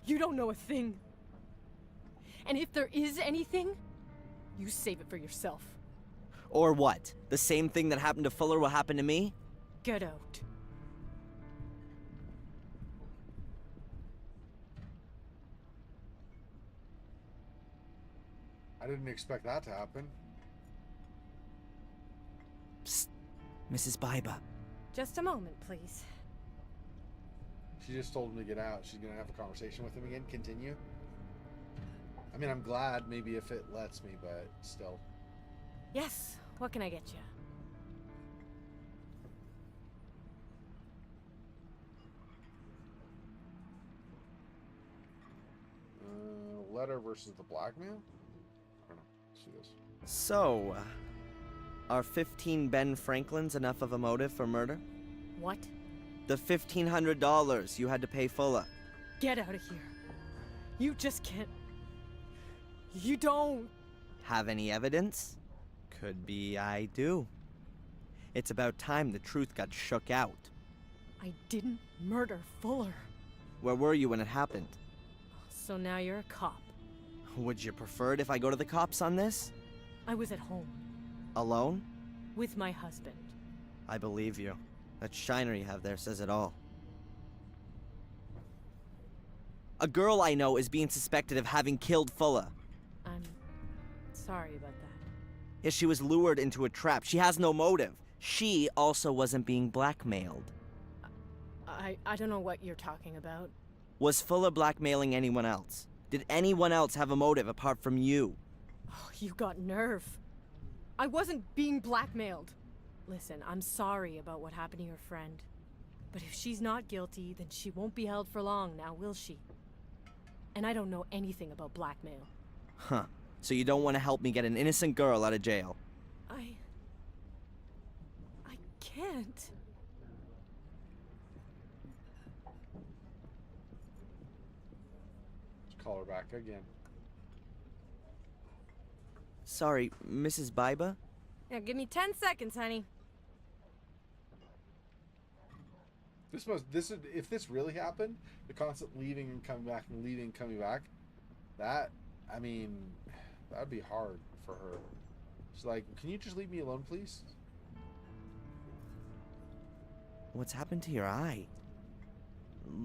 You don't know a thing. And if there is anything, you save it for yourself. Or what? The same thing that happened to Fuller will happen to me? Get out. I didn't expect that to happen. Psst, Mrs. Biber. Just a moment, please. She just told him to get out. She's going to have a conversation with him again. Continue. I mean, I'm glad maybe if it lets me, but still. Yes, what can I get you? Letter versus the blackmail? I don't know. Let's see this. So, are 15 Ben Franklins enough of a motive for murder? What? The $1,500 you had to pay Fuller. Get out of here. You just can't. You don't. Have any evidence? Could be I do. It's about time the truth got shook out. I didn't murder Fuller. Where were you when it happened? So now you're a cop. Would you prefer it if I go to the cops on this? I was at home. Alone? With my husband. I believe you. That shiner you have there says it all. A girl I know is being suspected of having killed Fuller. I'm sorry about that. Yes, she was lured into a trap. She has no motive. She also wasn't being blackmailed. I don't know what you're talking about. Was Fuller blackmailing anyone else? Did anyone else have a motive apart from you? Oh, you got nerve. I wasn't being blackmailed. Listen, I'm sorry about what happened to your friend. But if she's not guilty, then she won't be held for long now, will she? And I don't know anything about blackmail. Huh. So you don't want to help me get an innocent girl out of jail? I can't. Let's call her back again. Sorry, Mrs. Biber? Now give me 10 seconds, honey. If this really happened, the constant leaving and coming back and leaving and coming back, that'd be hard for her. She's like, can you just leave me alone, please? What's happened to your eye?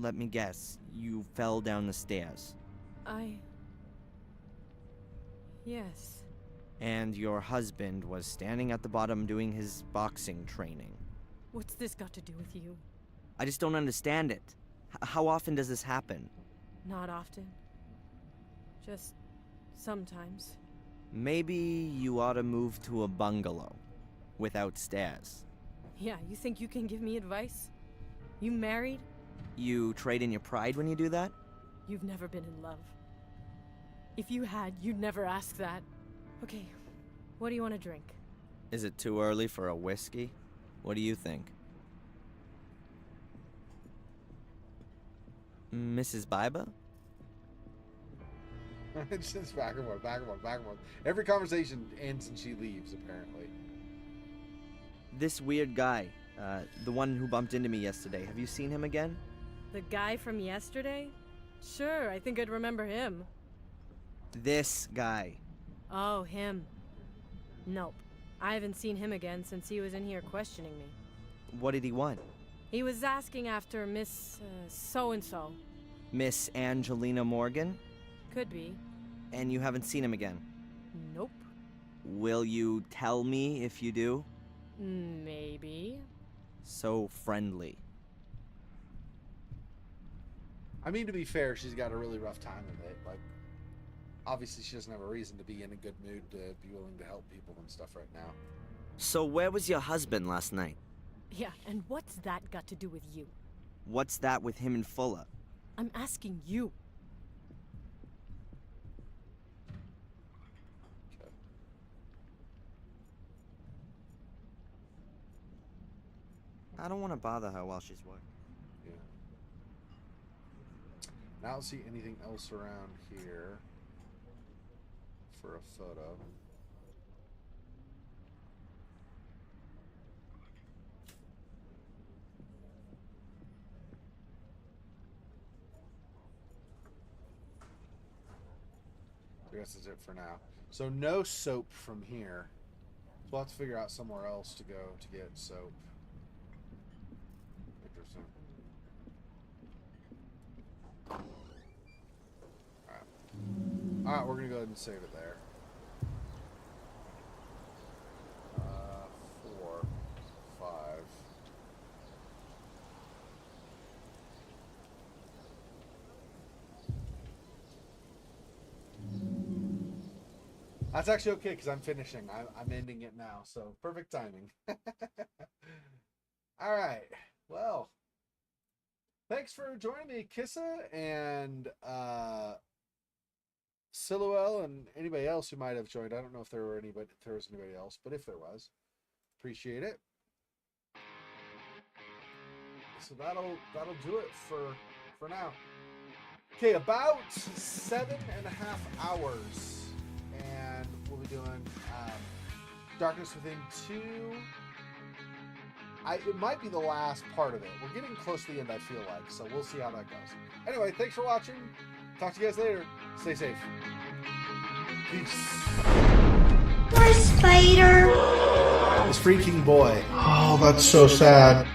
Let me guess, you fell down the stairs. Yes. And your husband was standing at the bottom doing his boxing training. What's this got to do with you? I just don't understand it. How often does this happen? Not often. Just sometimes. Maybe you ought to move to a bungalow without stairs. Yeah, you think you can give me advice? You married? You trade in your pride when you do that? You've never been in love. If you had, you'd never ask that. Okay, what do you want to drink? Is it too early for a whiskey? What do you think? Mrs. Biber? It's just back and forth, back and forth, back and forth. Every conversation ends and she leaves, apparently. This weird guy, the one who bumped into me yesterday, have you seen him again? The guy from yesterday? Sure, I think I'd remember him. This guy. Oh, him. Nope. I haven't seen him again since he was in here questioning me. What did he want? He was asking after Miss so-and-so. Miss Angelina Morgan? Could be. And you haven't seen him again? Nope. Will you tell me if you do? Maybe. So friendly. I mean, to be fair, she's got a really rough time of it. Like, obviously she doesn't have a reason to be in a good mood to be willing to help people and stuff right now. So where was your husband last night? Yeah, and what's that got to do with you? What's that with him and Fuller? I'm asking you. Okay. I don't want to bother her while she's working. Yeah. Now I don't see anything else around here for a photo. I guess that's it for now. So no soap from here. So we'll have to figure out somewhere else to go to get soap. Interesting. Alright, we're gonna go ahead and save it there. 4, 5. That's actually okay because I'm finishing. I'm ending it now, so perfect timing. All right. Well, thanks for joining me, Kissa and Siluel and anybody else who might have joined. I don't know if there was anybody else, but if there was, appreciate it. So that'll do it for now. Okay, about 7.5 hours. And we'll be doing Darkness Within 2. It might be the last part of it. We're getting close to the end, I feel like. So we'll see how that goes. Anyway, thanks for watching. Talk to you guys later. Stay safe. Peace. Poor spider. This freaking boy. Oh, that's so sad.